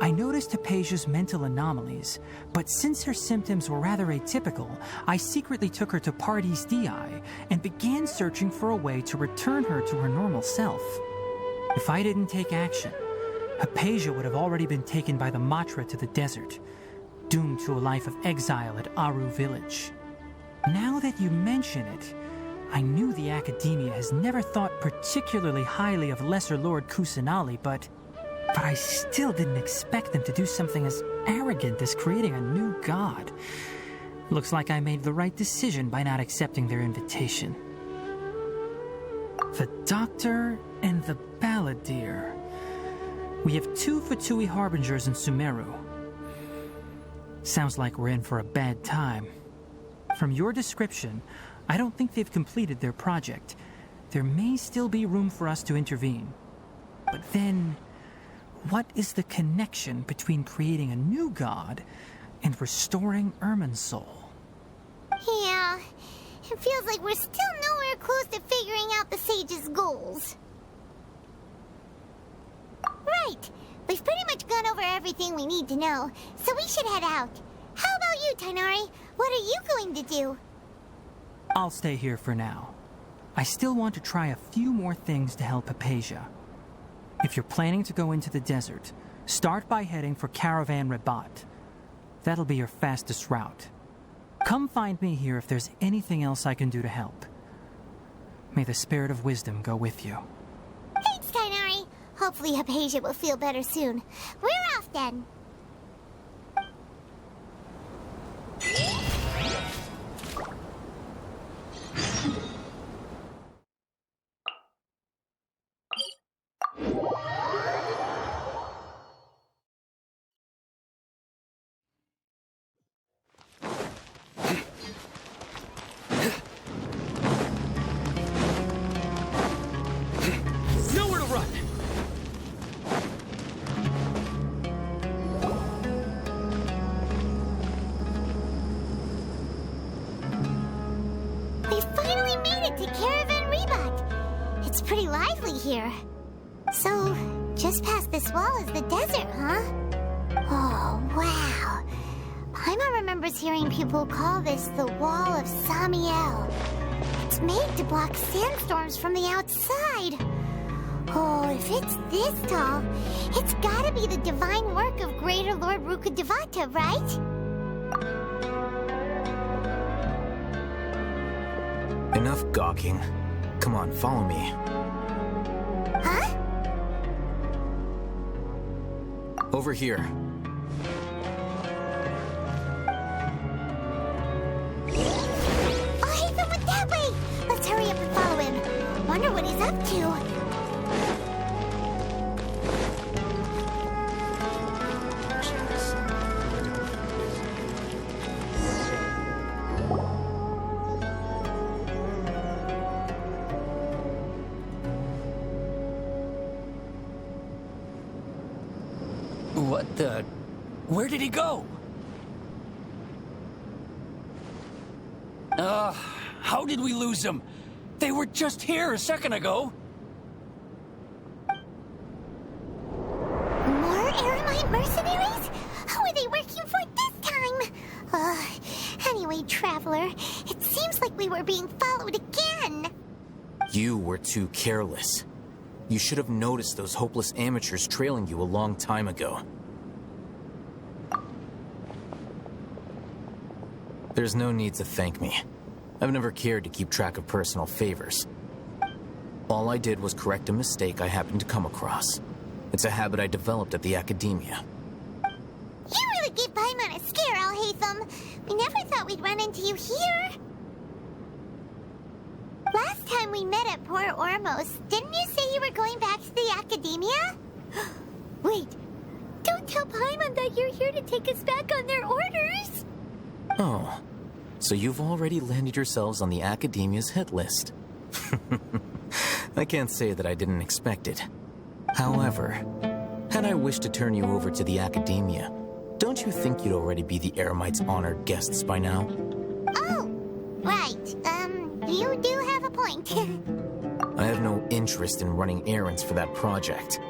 I noticed Hypatia's mental anomalies, but since her symptoms were rather atypical, I secretly took her to Pardes Dii and began searching for a way to return her to her normal self. If I didn't take action, Hypatia would have already been taken by the Matra to the desert, doomed to a life of exile at Aru village. Now that you mention it, I knew the Academia has never thought particularly highly of Lesser Lord Kusanali, but I still didn't expect them to do something as arrogant as creating a new god. Looks like I made the right decision by not accepting their invitation. The Doctor and the Balladeer. We have 2 Fatui Harbingers in Sumeru. Sounds like we're in for a bad time. From your description, I don't think they've completed their project. There may still be room for us to intervene. But then, what is the connection between creating a new god and restoring Irminsul? Yeah, It feels like we're still nowhere close to figuring out the sage's goals. Right. We've pretty much gone over everything we need to know, so we should head out. How about you, Tighnari? What are you going to do? I'll stay here for now. I still want to try a few more things to help Hypatia. If you're planning to go into the desert, start by heading for Caravan Rabat. That'll be your fastest route. Come find me here if there's anything else I can do to help. May the spirit of wisdom go with you. Thanks, Tighnari. Hopefully Hypatia will feel better soon. We're off then. Nowhere to run! We finally made it to Caravan Rabat. It's pretty lively here. So, just past this wall is the desert, huh? Oh, wow. Paimon remembers hearing people call this the Wall of Samiel. It's made to block sandstorms from the outside. Oh, if it's this tall, it's gotta be the divine work of Greater Lord Rukkhadevata, right? Enough gawking. Come on, follow me. Huh? Over here. Oh, Haytham went that way! Let's hurry up and follow him. Wonder what he's up to. What the... Where did he go? How did we lose him? They were just here a second ago. More Eremite mercenaries? Who are they working for this time? Anyway, Traveler, it seems like we were being followed again. You were too careless. You should have noticed those hopeless amateurs trailing you a long time ago. There's no need to thank me. I've never cared to keep track of personal favors. All I did was correct a mistake I happened to come across. It's a habit I developed at the Academia. You really gave Paimon a scare, Al-Haytham. We never thought we'd run into you here. Last time we met at Port Ormos, didn't you say you were going back to the Academia? Wait, don't tell Paimon that you're here to take us back on their orders. Oh, so you've already landed yourselves on the Academia's hit list. I can't say that I didn't expect it. However, had I wished to turn you over to the Academia, don't you think you'd already be the Eremites' honored guests by now? Oh, right. You do have a point. I have no interest in running errands for that project.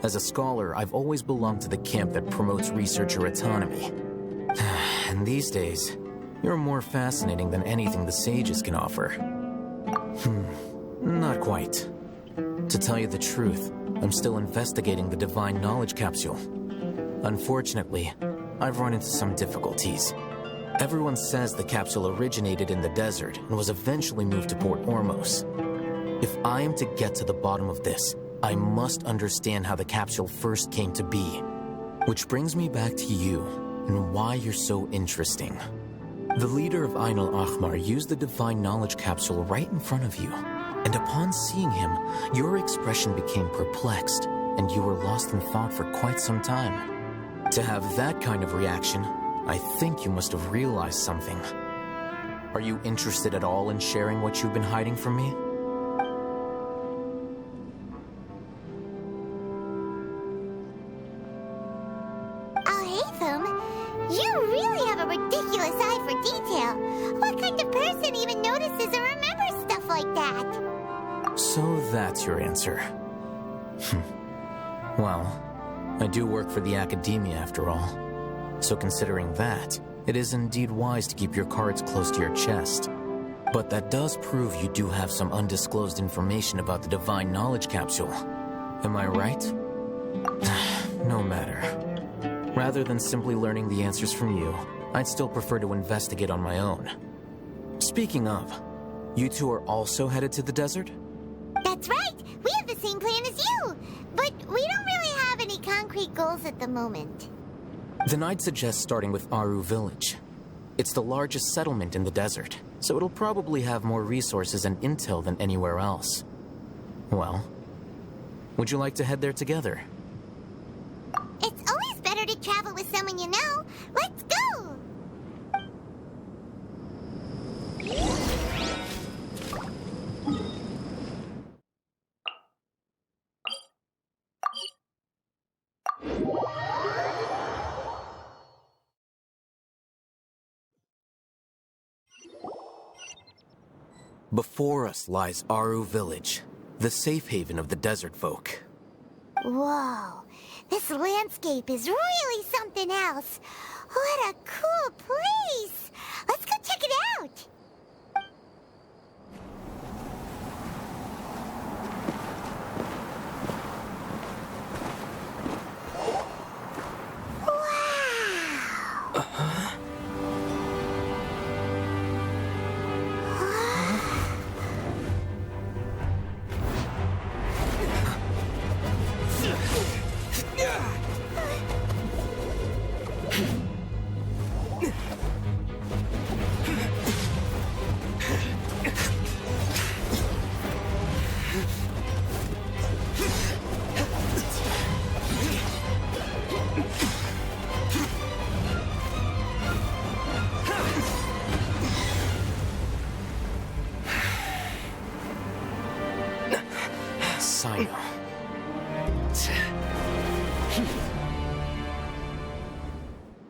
As a scholar, I've always belonged to the camp that promotes researcher autonomy. And these days, you're more fascinating than anything the sages can offer. Not quite. To tell you the truth, I'm still investigating the divine knowledge capsule. Unfortunately, I've run into some difficulties. Everyone says the capsule originated in the desert and was eventually moved to Port Ormos. If I am to get to the bottom of this, I must understand how the capsule first came to be. Which brings me back to you and why you're so interesting. The leader of Ain al-Ahmar used the divine knowledge capsule right in front of you, and upon seeing him, your expression became perplexed, and you were lost in thought for quite some time. To have that kind of reaction, I think you must have realized something. Are you interested at all in sharing what you've been hiding from me? Al-Haytham, you really have a ridiculous eye for detail. What kind of person even notices or remembers stuff like that? So that's your answer. Well, I do work for the academia after all. So considering that, it is indeed wise to keep your cards close to your chest. But that does prove you do have some undisclosed information about the Divine Knowledge Capsule. Am I right? No matter. Rather than simply learning the answers from you, I'd still prefer to investigate on my own. Speaking of, you two are also headed to the desert? That's right! We have the same plan as you! But we don't really have any concrete goals at the moment. Then I'd suggest starting with Aru Village. It's the largest settlement in the desert, so it'll probably have more resources and intel than anywhere else. Well, would you like to head there together? It's always better to travel with someone you know. Let's go! Before us lies Aru Village, the safe haven of the desert folk. Whoa, this landscape is really something else. What a cool place! Let's go check it out!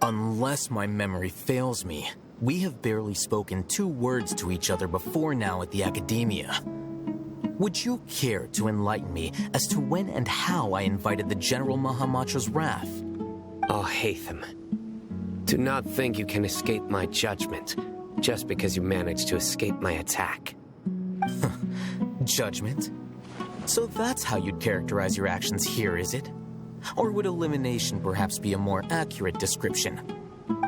Unless my memory fails me, we have barely spoken 2 words to each other before now at the academia. Would you care to enlighten me as to when and how I invited the General Mahamatra's wrath? Oh, Hatham. Do not think you can escape my judgment just because you managed to escape my attack. Judgment? So that's how you'd characterize your actions here, is it? Or would elimination perhaps be a more accurate description?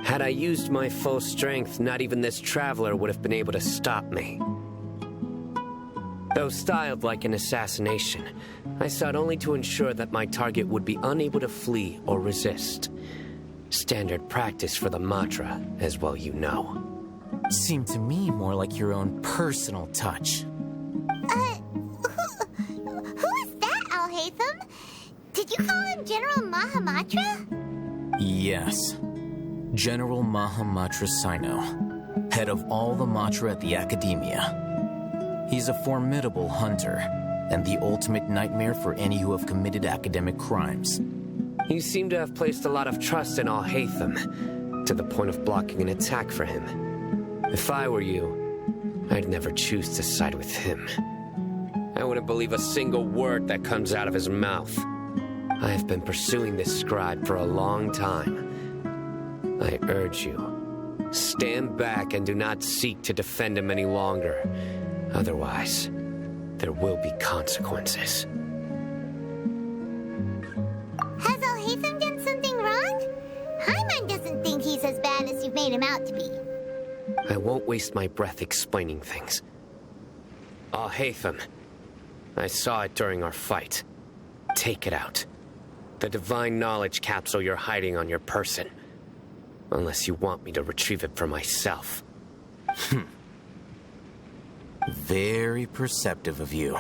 Had I used my full strength, not even this traveler would have been able to stop me. Though styled like an assassination, I sought only to ensure that my target would be unable to flee or resist. Standard practice for the Matra, as well you know. Seemed to me more like your own personal touch. Who is that, Al-Haytham? Did you call him General Mahamatra? Yes. General Mahamatra Sino, head of all the Matra at the Academia. He's a formidable hunter, and the ultimate nightmare for any who have committed academic crimes. You seem to have placed a lot of trust in Al-Haytham, to the point of blocking an attack for him. If I were you, I'd never choose to side with him. I wouldn't believe a single word that comes out of his mouth. I have been pursuing this scribe for a long time. I urge you, stand back and do not seek to defend him any longer. Otherwise, there will be consequences. Has Al-Haytham done something wrong? Hyman doesn't think he's as bad as you've made him out to be. I won't waste my breath explaining things. Al-Haytham, I saw it during our fight. Take it out. The Divine Knowledge Capsule you're hiding on your person. Unless you want me to retrieve it for myself. Very perceptive of you.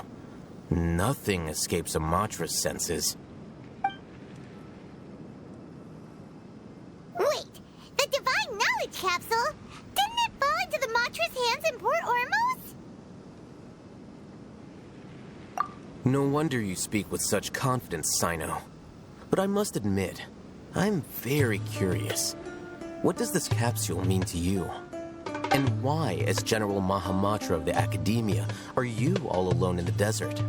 Nothing escapes a Matra's senses. Wait! The Divine Knowledge Capsule? Didn't it fall into the Matra's hands in Port Ormos? No wonder you speak with such confidence, Sino. But I must admit, I'm very curious. what does this capsule mean to you? And why, as General Mahamatra of the Academia, are you all alone in the desert?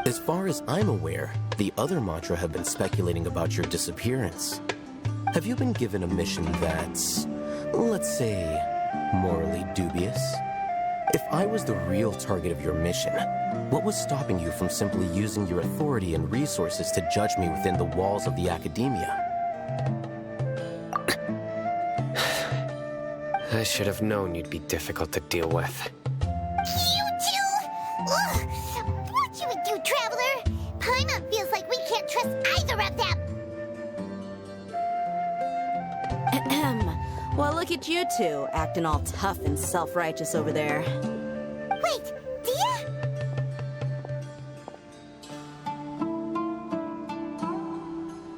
As far as I'm aware, the other Matra have been speculating about your disappearance. Have you been given a mission that's, let's say, morally dubious? If I was the real target of your mission, what was stopping you from simply using your authority and resources to judge me within the walls of the Academia? I should have known you'd be difficult to deal with. You two! Ugh! What you would do, Traveler? Paimon feels like we can't trust either of them! Well, look at you two, acting all tough and self-righteous over there. Wait, Dia?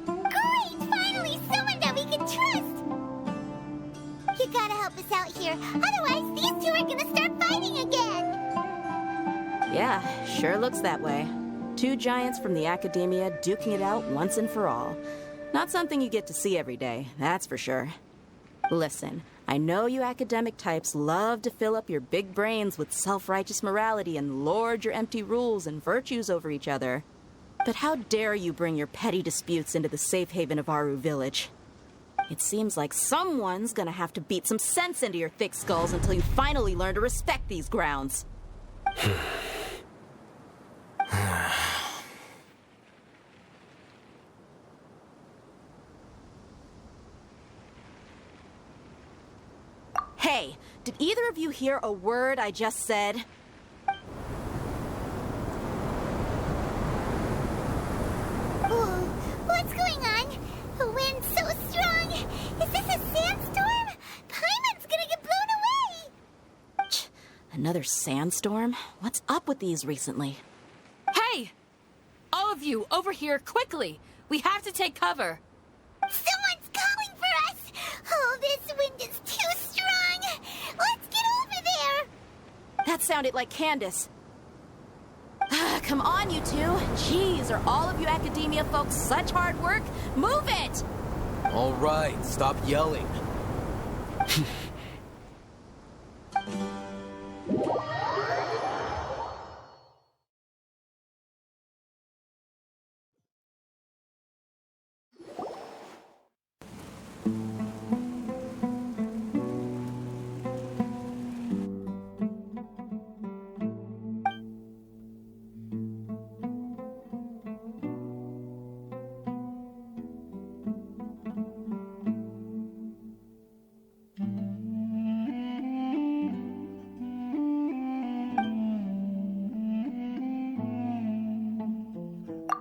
Great! Finally, someone that we can trust! You gotta help us out here, otherwise these two are gonna start fighting again! Yeah, sure looks that way. Two giants from the Academia duking it out once and for all. Not something you get to see every day, that's for sure. Listen, I know you academic types love to fill up your big brains with self-righteous morality and lord your empty rules and virtues over each other. But how dare you bring your petty disputes into the safe haven of Aru Village? It seems like someone's gonna have to beat some sense into your thick skulls until you finally learn to respect these grounds. Hey, did either of you hear a word I just said? Ooh, what's going on? The wind's so strong! Is this a sandstorm? Paimon's gonna get blown away! Another sandstorm? What's up with these recently? Hey! All of you, over here, quickly! We have to take cover! Someone's calling for us! Oh, this wind is too strong! Let's get over there! That sounded like Candace. Come on, you two. Jeez, are all of you Academia folks such hard work? Move it! All right, stop yelling.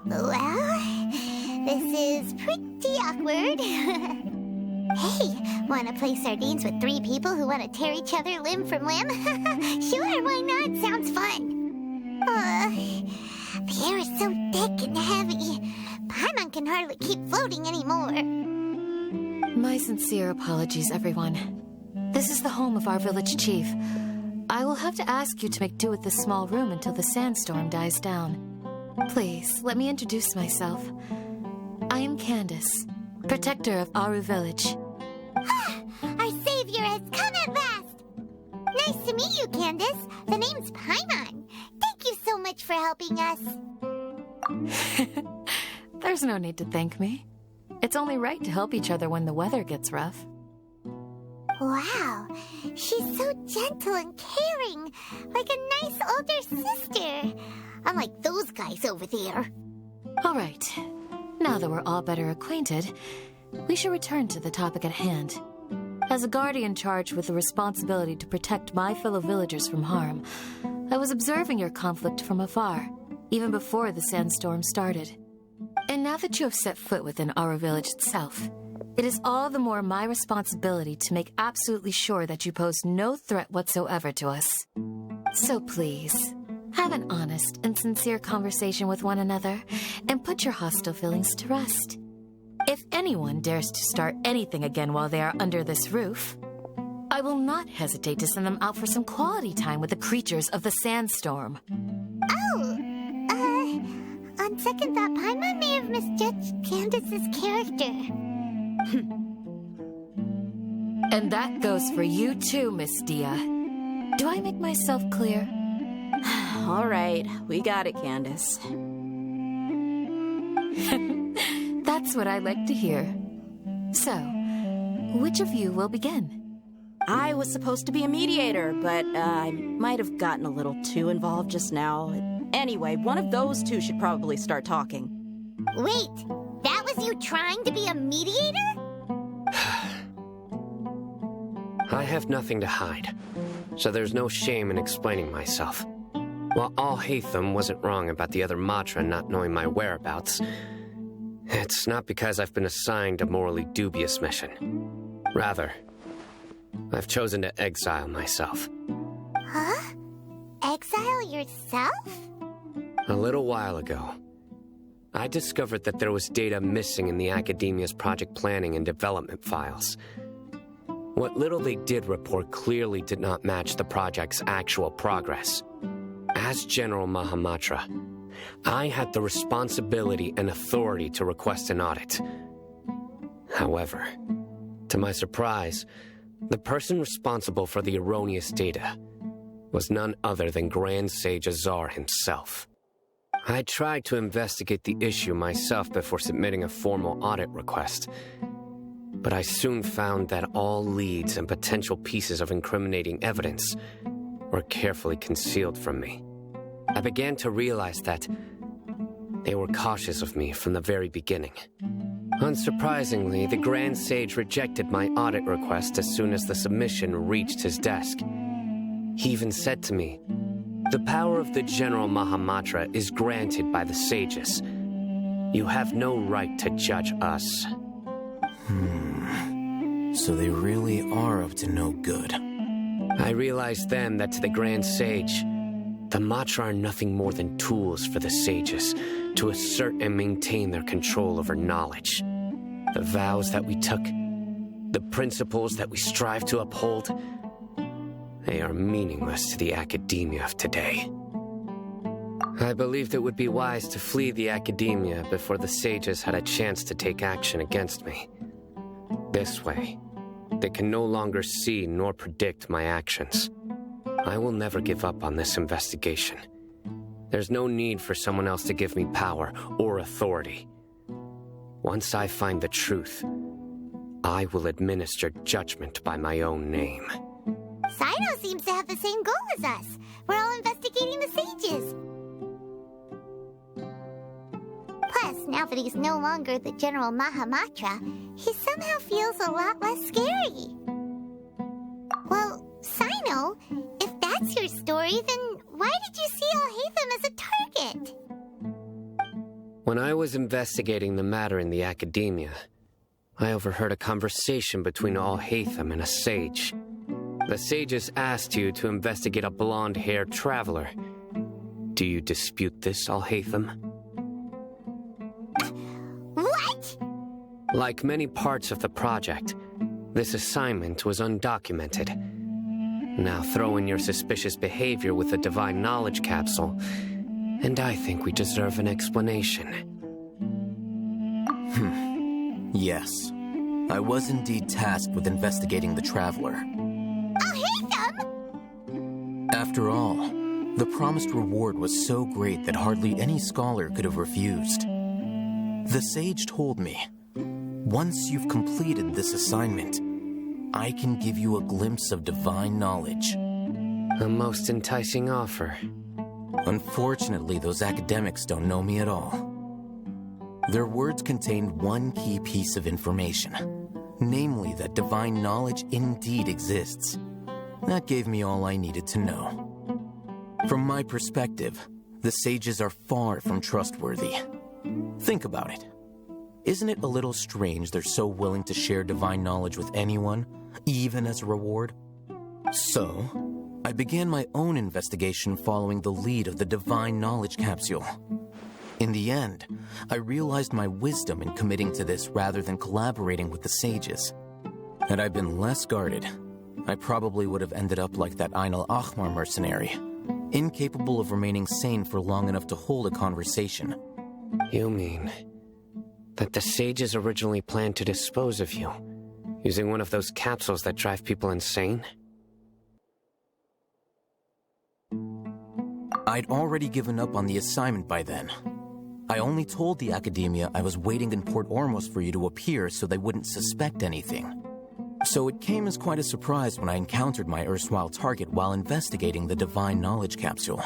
Well, this is pretty awkward. Hey, wanna play sardines with three people who wanna tear each other limb from limb? Sure, why not? Sounds fun. The air is so thick and heavy. Paimon can hardly keep floating anymore. My sincere apologies, everyone. This is the home of our village chief. I will have to ask you to make do with this small room until the sandstorm dies down. Please, let me introduce myself. I am Candace, protector of Aru Village. Our savior has come at last! Nice to meet you, Candace. The name's Paimon. Thank you so much for helping us. There's no need to thank me. It's only right to help each other when the weather gets rough. Wow, she's so gentle and caring, like a nice older sister. Unlike those guys over there. All right. Now that we're all better acquainted, we should return to the topic at hand. As a guardian charged with the responsibility to protect my fellow villagers from harm, I was observing your conflict from afar, even before the sandstorm started. And now that you have set foot within our village itself, it is all the more my responsibility to make absolutely sure that you pose no threat whatsoever to us. So please, have an honest and sincere conversation with one another, and put your hostile feelings to rest. If anyone dares to start anything again while they are under this roof, I will not hesitate to send them out for some quality time with the creatures of the sandstorm. On second thought, Paimon may have misjudged Candace's character. And that goes for you too, Miss Dia. Do I make myself clear? All right, we got it, Candace. That's what I like to hear. So, which of you will begin? I was supposed to be a mediator, but I might have gotten a little too involved just now. Anyway, one of those two should probably start talking. Wait, that was you trying to be a mediator? I have nothing to hide, so there's no shame in explaining myself. While Al-Haytham wasn't wrong about the other Matra not knowing my whereabouts, it's not because I've been assigned a morally dubious mission. Rather, I've chosen to exile myself. Huh? Exile yourself? A little while ago, I discovered that there was data missing in the Academia's project planning and development files. What little they did report clearly did not match the project's actual progress. As General Mahamatra, I had the responsibility and authority to request an audit. However, to my surprise, the person responsible for the erroneous data was none other than Grand Sage Azar himself. I tried to investigate the issue myself before submitting a formal audit request, but I soon found that all leads and potential pieces of incriminating evidence were carefully concealed from me. I began to realize that they were cautious of me from the very beginning. Unsurprisingly, the Grand Sage rejected my audit request as soon as the submission reached his desk. He even said to me, "The power of the General Mahamatra is granted by the sages. You have no right to judge us." So they really are up to no good. I realized then that to the Grand Sage, the Matra are nothing more than tools for the sages to assert and maintain their control over knowledge. The vows that we took, the principles that we strive to uphold, they are meaningless to the academia of today. I believed it would be wise to flee the academia before the sages had a chance to take action against me. This way, they can no longer see nor predict my actions. I will never give up on this investigation. There's no need for someone else to give me power or authority. Once I find the truth, I will administer judgment by my own name. Sino seems to have the same goal as us. We're all investigating the sages. Plus, now that he's no longer the General Mahamatra, he somehow feels a lot less scary. Well, Sino, if that's your story, then why did you see Al-Haytham as a target? When I was investigating the matter in the academia, I overheard a conversation between Al-Haytham and a sage. The sages asked you to investigate a blonde-haired traveler. Do you dispute this, Al-Haytham? What? Like many parts of the project, this assignment was undocumented. Now throw in your suspicious behavior with the Divine Knowledge Capsule, and I think we deserve an explanation. Yes. I was indeed tasked with investigating the traveler. Al-Haytham! After all, the promised reward was so great that hardly any scholar could have refused. The sage told me, once you've completed this assignment, I can give you a glimpse of divine knowledge. A most enticing offer. Unfortunately, those academics don't know me at all. Their words contained one key piece of information, namely that divine knowledge indeed exists. That gave me all I needed to know. From my perspective, the sages are far from trustworthy. Think about it. Isn't it a little strange they're so willing to share divine knowledge with anyone, even as a reward? So, I began my own investigation following the lead of the Divine Knowledge Capsule. In the end, I realized my wisdom in committing to this rather than collaborating with the sages. Had I been less guarded, I probably would have ended up like that Ain al-Ahmar mercenary, incapable of remaining sane for long enough to hold a conversation. You mean that the sages originally planned to dispose of you, Using one of those capsules that drive people insane? I'd already given up on the assignment by then. I only told the Academia I was waiting in Port Ormos for you to appear so they wouldn't suspect anything. So it came as quite a surprise when I encountered my erstwhile target while investigating the Divine Knowledge Capsule.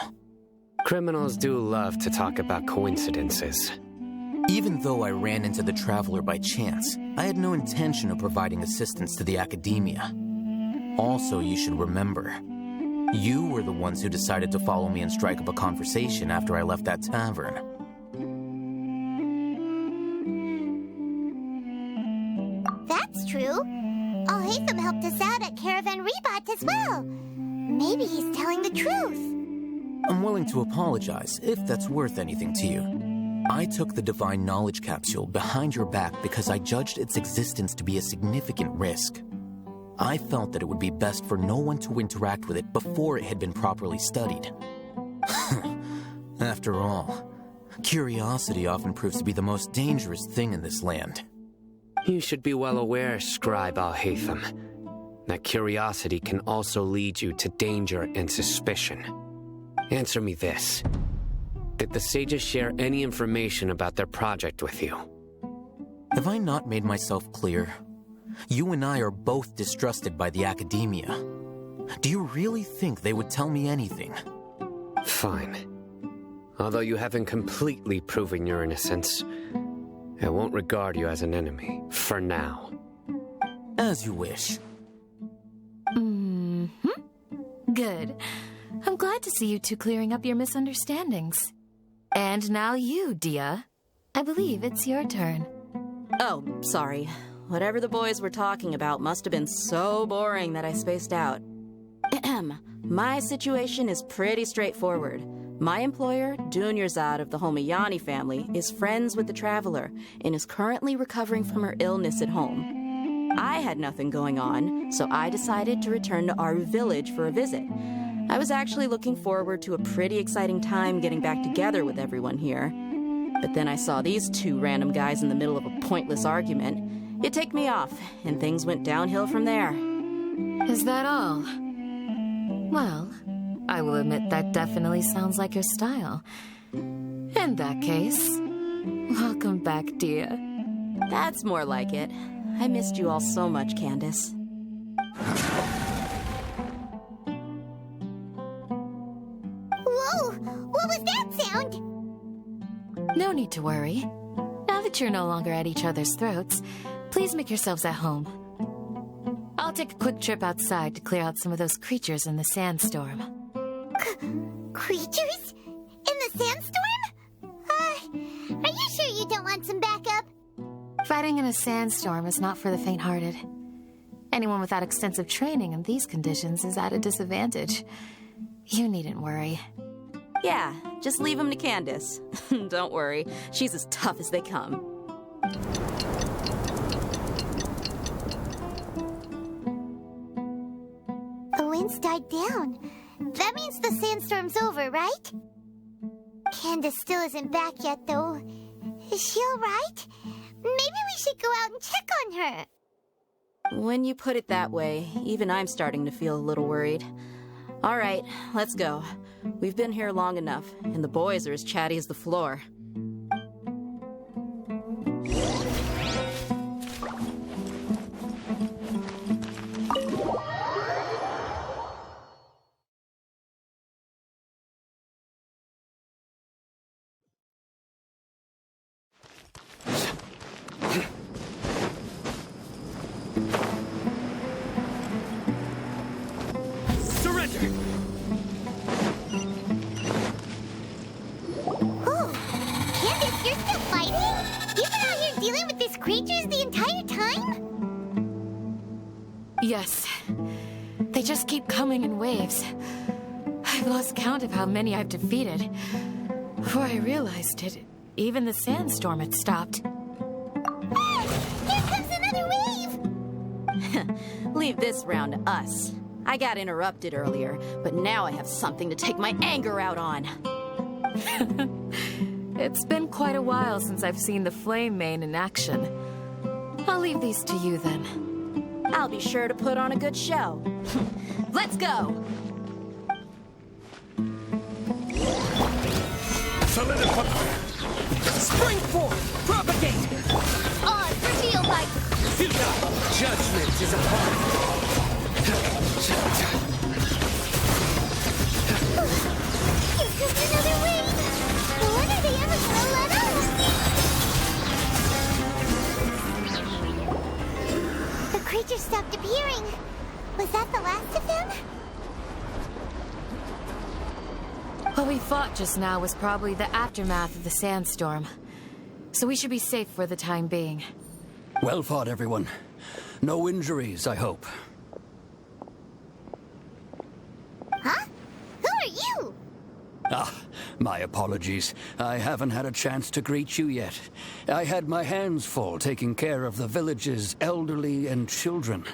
Criminals do love to talk about coincidences. Even though I ran into the Traveler by chance, I had no intention of providing assistance to the Academia. Also, you should remember, you were the ones who decided to follow me and strike up a conversation after I left that tavern. That's true. Al-Haytham helped us out at Caravan Rebat as well. Maybe he's telling the truth. I'm willing to apologize, if that's worth anything to you. I took the Divine Knowledge Capsule behind your back because I judged its existence to be a significant risk. I felt that it would be best for no one to interact with it before it had been properly studied. After all, curiosity often proves to be the most dangerous thing in this land. You should be well aware, Scribe Al-Haytham, that curiosity can also lead you to danger and suspicion. Answer me this. Did the sages share any information about their project with you? Have I not made myself clear? You and I are both distrusted by the Academia. Do you really think they would tell me anything? Fine. Although you haven't completely proven your innocence, I won't regard you as an enemy, for now. As you wish. Good. I'm glad to see you two clearing up your misunderstandings. And now you, Dia. I believe it's your turn. Oh, sorry. Whatever the boys were talking about must have been so boring that I spaced out. My situation is pretty straightforward. My employer, Dunyarzad of the Homayani family, is friends with the Traveler and is currently recovering from her illness at home. I had nothing going on, so I decided to return to Aru village for a visit. I was actually looking forward to a pretty exciting time getting back together with everyone here. But then I saw these two random guys in the middle of a pointless argument. It ticked me off, and things went downhill from there. Is that all? Well, I will admit that definitely sounds like your style. In that case, welcome back, Dia. That's more like it. I missed you all so much, Candace. Whoa! What was that sound? No need to worry. Now that you're no longer at each other's throats, please make yourselves at home. I'll take a quick trip outside to clear out some of those creatures in the sandstorm. Creatures? In the sandstorm? Are you sure you don't want some backup? Fighting in a sandstorm is not for the faint-hearted. Anyone without extensive training in these conditions is at a disadvantage. You needn't worry. Yeah, just leave him to Candace. Don't worry, she's as tough as they come. The winds died down. That means the sandstorm's over, right? Candace still isn't back yet, though. Is she alright? Maybe we should go out and check on her. When you put it that way, even I'm starting to feel a little worried. All right, let's go. We've been here long enough, and the boys are as chatty as the floor. Yes. They just keep coming in waves. I've lost count of how many I've defeated. Before I realized it, even the sandstorm had stopped. Here comes another wave! Leave this round to us. I got interrupted earlier, but now I have something to take my anger out on. It's been quite a while since I've seen the Flame Mane in action. I'll leave these to you then. I'll be sure to put on a good show. Let's go! Solidify! Spring forth! Propagate! On reveal light! Future! Judgment is upon you! Here comes another wave! When are they ever gonna let us? The creature stopped appearing. Was that the last of them? What we fought just now was probably the aftermath of the sandstorm. So we should be safe for the time being. Well fought, everyone. No injuries, I hope. Huh? Who are you? Ah, my apologies. I haven't had a chance to greet you yet. I had my hands full taking care of the village's elderly and children.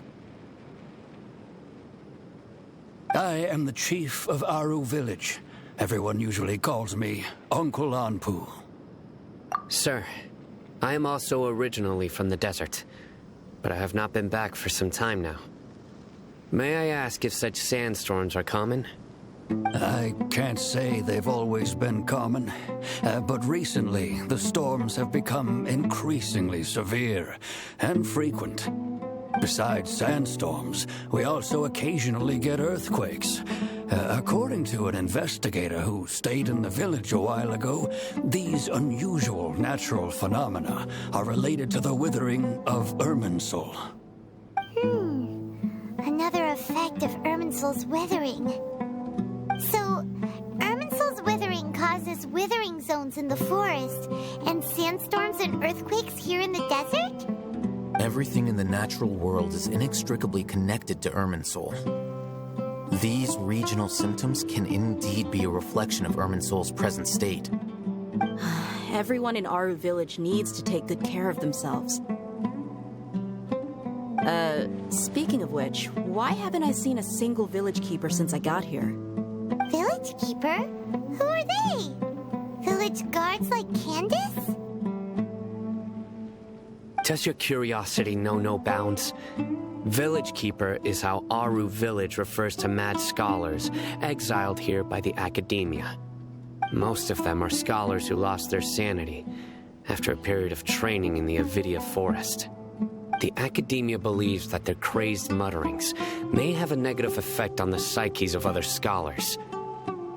I am the chief of Aru village. Everyone usually calls me Uncle Anpu. Sir, I am also originally from the desert, but I have not been back for some time now. May I ask if such sandstorms are common? I can't say they've always been common, but recently the storms have become increasingly severe and frequent. Besides sandstorms, we also occasionally get earthquakes. According to an investigator who stayed in the village a while ago, these unusual natural phenomena are related to the withering of Irminsul. Another effect of Irminsul's withering. So, Irminsul's withering causes withering zones in the forest, and sandstorms and earthquakes here in the desert? Everything in the natural world is inextricably connected to Irminsul. These regional symptoms can indeed be a reflection of Irminsul's present state. Everyone in Aru village needs to take good care of themselves. Speaking of which, why haven't I seen a single village keeper since I got here? Village keeper? Who are they? Village guards like Candace? Does your curiosity know no bounds? Village Keeper is how Aru village refers to mad scholars exiled here by the academia. Most of them are scholars who lost their sanity after a period of training in the Avidia forest. The academia believes that their crazed mutterings may have a negative effect on the psyches of other scholars.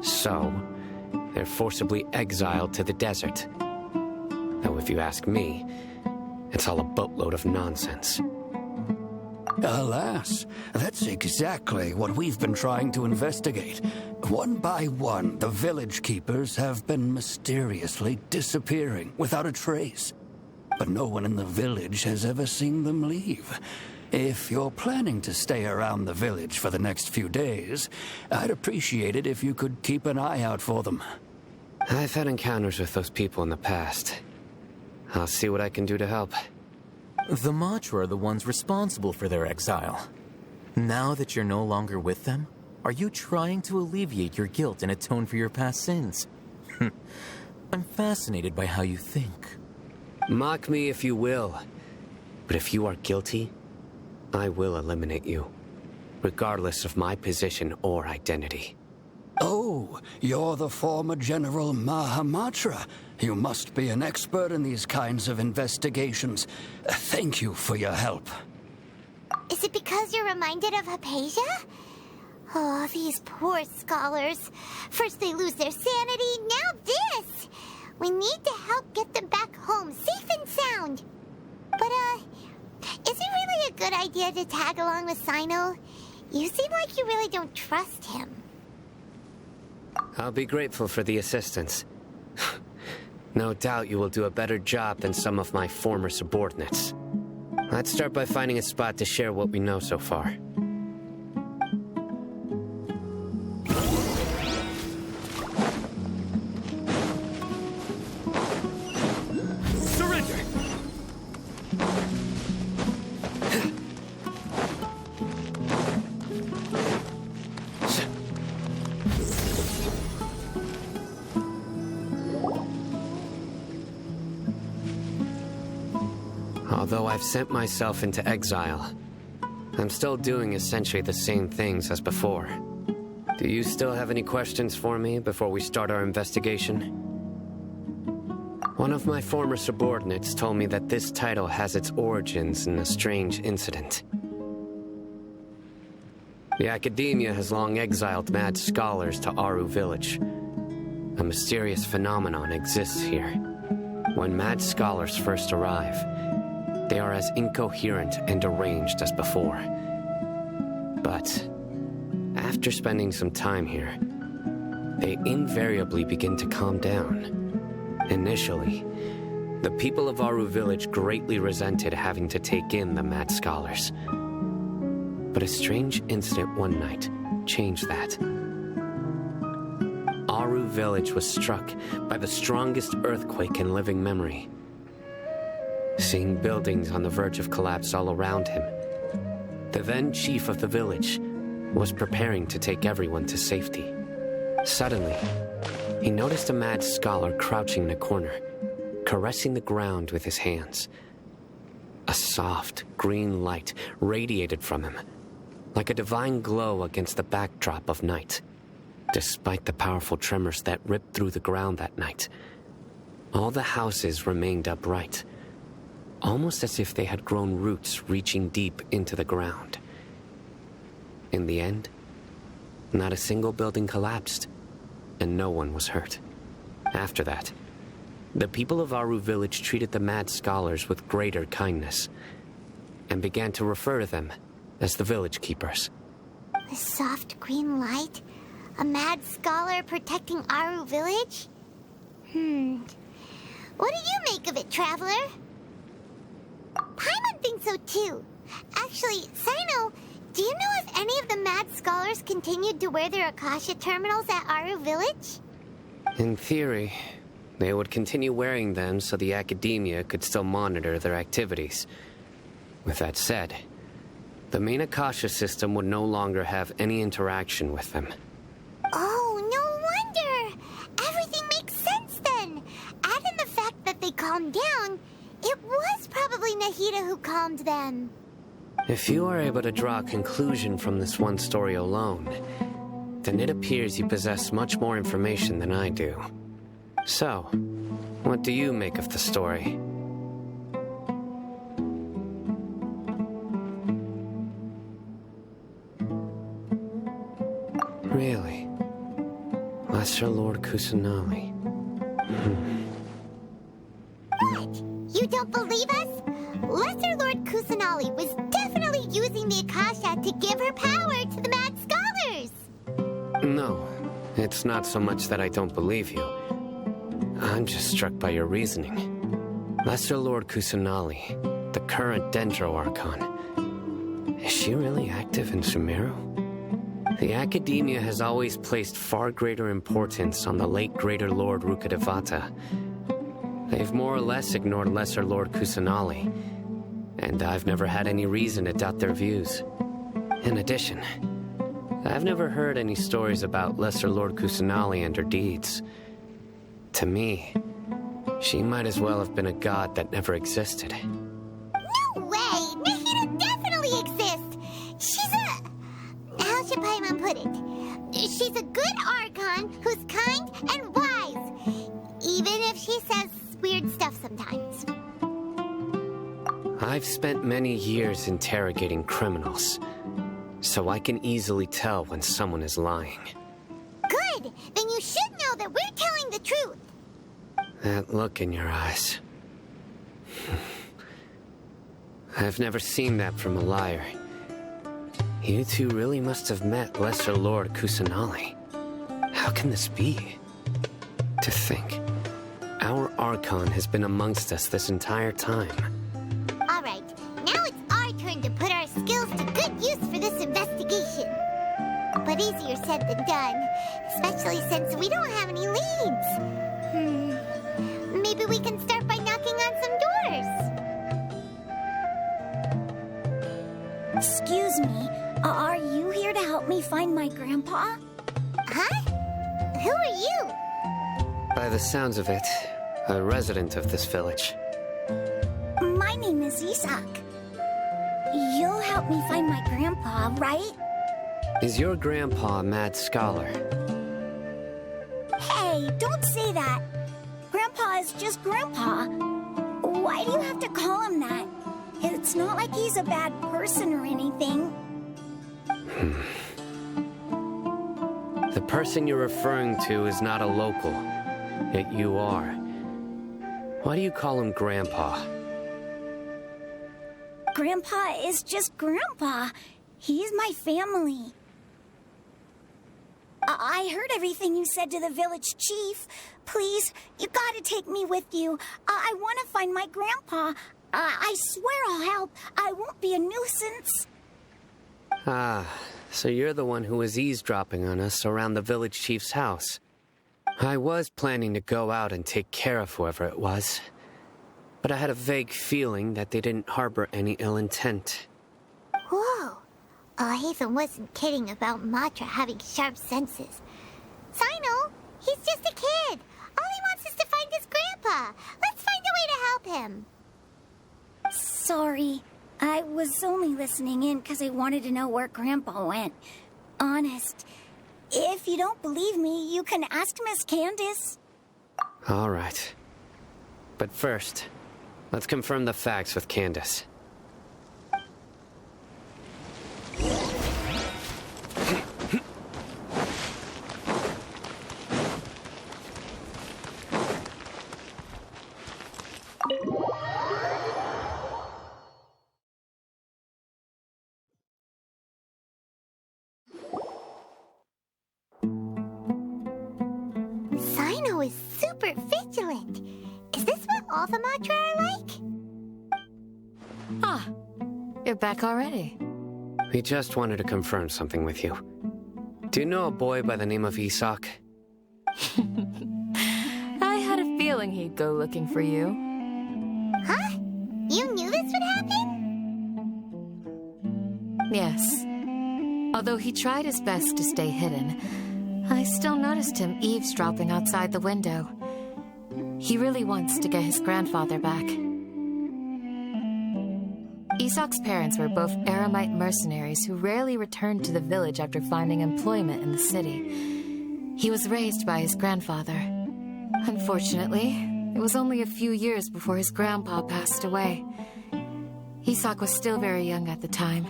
So, they're forcibly exiled to the desert. Though if you ask me, it's all a boatload of nonsense. Alas, that's exactly what we've been trying to investigate. One by one, the village keepers have been mysteriously disappearing without a trace. But no one in the village has ever seen them leave. If you're planning to stay around the village for the next few days, I'd appreciate it if you could keep an eye out for them. I've had encounters with those people in the past. I'll see what I can do to help. The Matra are the ones responsible for their exile. Now that you're no longer with them, are you trying to alleviate your guilt and atone for your past sins? I'm fascinated by how you think. Mock me if you will, but if you are guilty, I will eliminate you, regardless of my position or identity. Oh, you're the former General Mahamatra. You must be an expert in these kinds of investigations. Thank you for your help. Is it because you're reminded of Hypatia? Oh, these poor scholars. First they lose their sanity, now this! We need to help get them back home, safe and sound. But, is it really a good idea to tag along with Sino? You seem like you really don't trust him. I'll be grateful for the assistance. No doubt you will do a better job than some of my former subordinates. Let's start by finding a spot to share what we know so far. Surrender! Although I've sent myself into exile, I'm still doing essentially the same things as before. Do you still have any questions for me before we start our investigation? One of my former subordinates told me that this title has its origins in a strange incident. The Academia has long exiled mad scholars to Aru Village. A mysterious phenomenon exists here. When mad scholars first arrive, they are as incoherent and deranged as before. But after spending some time here, they invariably begin to calm down. Initially, the people of Aru Village greatly resented having to take in the mad scholars. But a strange incident one night changed that. Aru Village was struck by the strongest earthquake in living memory. Seeing buildings on the verge of collapse all around him, the then chief of the village was preparing to take everyone to safety. Suddenly, he noticed a mad scholar crouching in a corner, caressing the ground with his hands. A soft, green light radiated from him, like a divine glow against the backdrop of night. Despite the powerful tremors that ripped through the ground that night, all the houses remained upright, almost as if they had grown roots reaching deep into the ground. In the end, not a single building collapsed, and no one was hurt. After that, the people of Aru Village treated the mad scholars with greater kindness, and began to refer to them as the village keepers. A soft green light? A mad scholar protecting Aru Village? What do you make of it, Traveler? Paimon thinks so too. Actually, Sino, do you know if any of the mad scholars continued to wear their Akasha terminals at Aru Village? In theory, they would continue wearing them so the Academia could still monitor their activities. With that said, the main Akasha system would no longer have any interaction with them. Oh, no wonder! Everything makes sense then! Add in the fact that they calmed down, it was probably Nahida who calmed them. If you are able to draw a conclusion from this one story alone, then it appears you possess much more information than I do. So, what do you make of the story? Really? Lesser Lord Kusanali. What? You don't believe us? Lesser Lord Kusanali was definitely using the Akasha to give her power to the mad scholars! No, it's not so much that I don't believe you. I'm just struck by your reasoning. Lesser Lord Kusanali, the current Dendro Archon, is she really active in Sumeru? The Academia has always placed far greater importance on the late Greater Lord Rukkhadevata. They've more or less ignored Lesser Lord Kusanali, and I've never had any reason to doubt their views. In addition, I've never heard any stories about Lesser Lord Kusanali and her deeds. To me, she might as well have been a god that never existed. No way! Nahida definitely exists! She's a... How should Paimon put it? She's a good Archon who's kind and wise, even if she says weird stuff sometimes. I've spent many years interrogating criminals, so I can easily tell when someone is lying. Good! Then you should know that we're telling the truth. That look in your eyes. I've never seen that from a liar. You two really must have met Lesser Lord Kusanali. How can this be? To think, our Archon has been amongst us this entire time. Alright, now it's our turn to put our skills to good use for this investigation. But easier said than done, especially since we don't have any leads. Maybe we can start by knocking on some doors. Excuse me, are you here to help me find my grandpa? Huh? Who are you? By the sounds of it, a resident of this village. My name is Isak. you'll help me find my grandpa, right? Is your grandpa a mad scholar? Hey, don't say that. Grandpa is just Grandpa. Why do you have to call him that? It's not like he's a bad person or anything. The person you're referring to is not a local, yet you are. Why do you call him Grandpa? Grandpa is just Grandpa. He's my family. I heard everything you said to the village chief. Please, you gotta take me with you. I want to find my grandpa. I swear I'll help. I won't be a nuisance. Ah, so you're the one who was eavesdropping on us around the village chief's house. I was planning to go out and take care of whoever it was, but I had a vague feeling that they didn't harbor any ill intent. Whoa. Hatham wasn't kidding about Matra having sharp senses. Sino, he's just a kid. All he wants is to find his grandpa. Let's find a way to help him. Sorry. I was only listening in because I wanted to know where Grandpa went. Honest. If you don't believe me, you can ask Miss Candace. All right. But first, let's confirm the facts with Candace. Sino is super vigilant. Is this what all the Matra are like? Ah, you're back already. We just wanted to confirm something with you. Do you know a boy by the name of Isak? I had a feeling he'd go looking for you. Huh? You knew this would happen? Yes. Although he tried his best to stay hidden, I still noticed him eavesdropping outside the window. He really wants to get his grandfather back. Isak's parents were both Aramite mercenaries who rarely returned to the village after finding employment in the city. He was raised by his grandfather. Unfortunately, it was only a few years before his grandpa passed away. Isak was still very young at the time,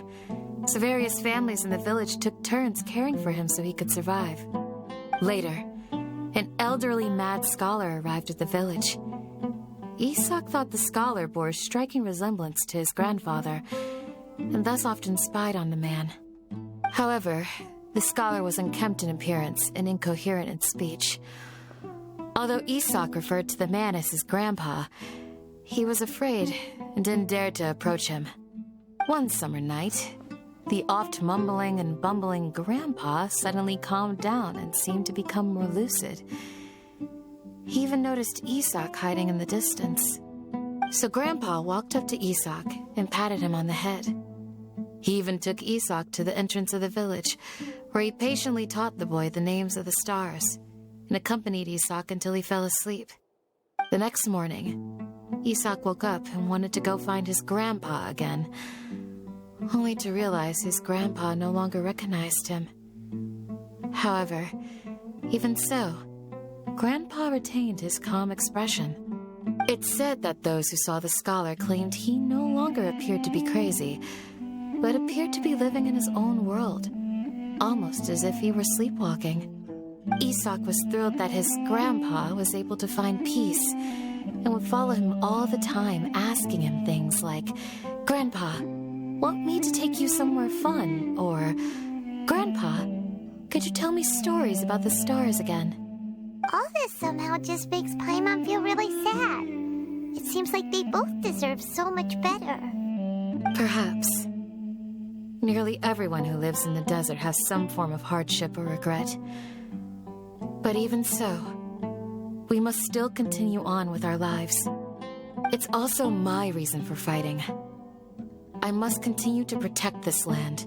so various families in the village took turns caring for him so he could survive. Later, an elderly mad scholar arrived at the village. Isak thought the scholar bore a striking resemblance to his grandfather, and thus often spied on the man. However, the scholar was unkempt in appearance and incoherent in speech. Although Isak referred to the man as his grandpa, he was afraid and didn't dare to approach him. One summer night, the oft-mumbling and bumbling grandpa suddenly calmed down and seemed to become more lucid. He even noticed Isak hiding in the distance. So Grandpa walked up to Isak and patted him on the head. He even took Isak to the entrance of the village, where he patiently taught the boy the names of the stars, and accompanied Isak until he fell asleep. The next morning, Isak woke up and wanted to go find his grandpa again, only to realize his grandpa no longer recognized him. However, even so, Grandpa retained his calm expression. It's said that those who saw the scholar claimed he no longer appeared to be crazy, but appeared to be living in his own world, almost as if he were sleepwalking. Isak was thrilled that his grandpa was able to find peace, and would follow him all the time, asking him things like, "Grandpa, want me to take you somewhere fun?" Or, "Grandpa, could you tell me stories about the stars again?" All this somehow just makes Paimon feel really sad. It seems like they both deserve so much better. Perhaps. Nearly everyone who lives in the desert has some form of hardship or regret. But even so, we must still continue on with our lives. It's also my reason for fighting. I must continue to protect this land.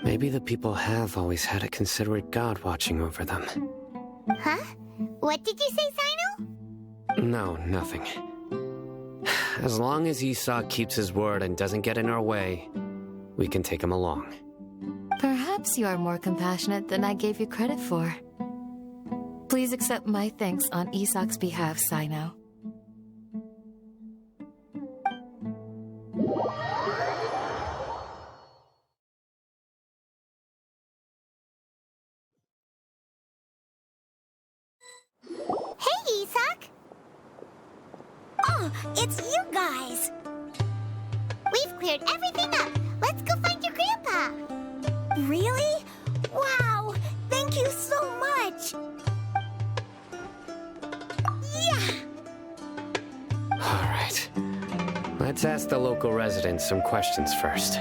Maybe the people have always had a considerate god watching over them. Huh? What did you say, Sino? No, nothing. As long as Esau keeps his word and doesn't get in our way, we can take him along. Perhaps you are more compassionate than I gave you credit for. Please accept my thanks on Isak's behalf, Sino. Hey, Isak! Oh, it's you guys! We've cleared everything up. Let's go find your grandpa. Really? Wow! Thank you so much! Yeah! All right. Let's ask the local residents some questions first.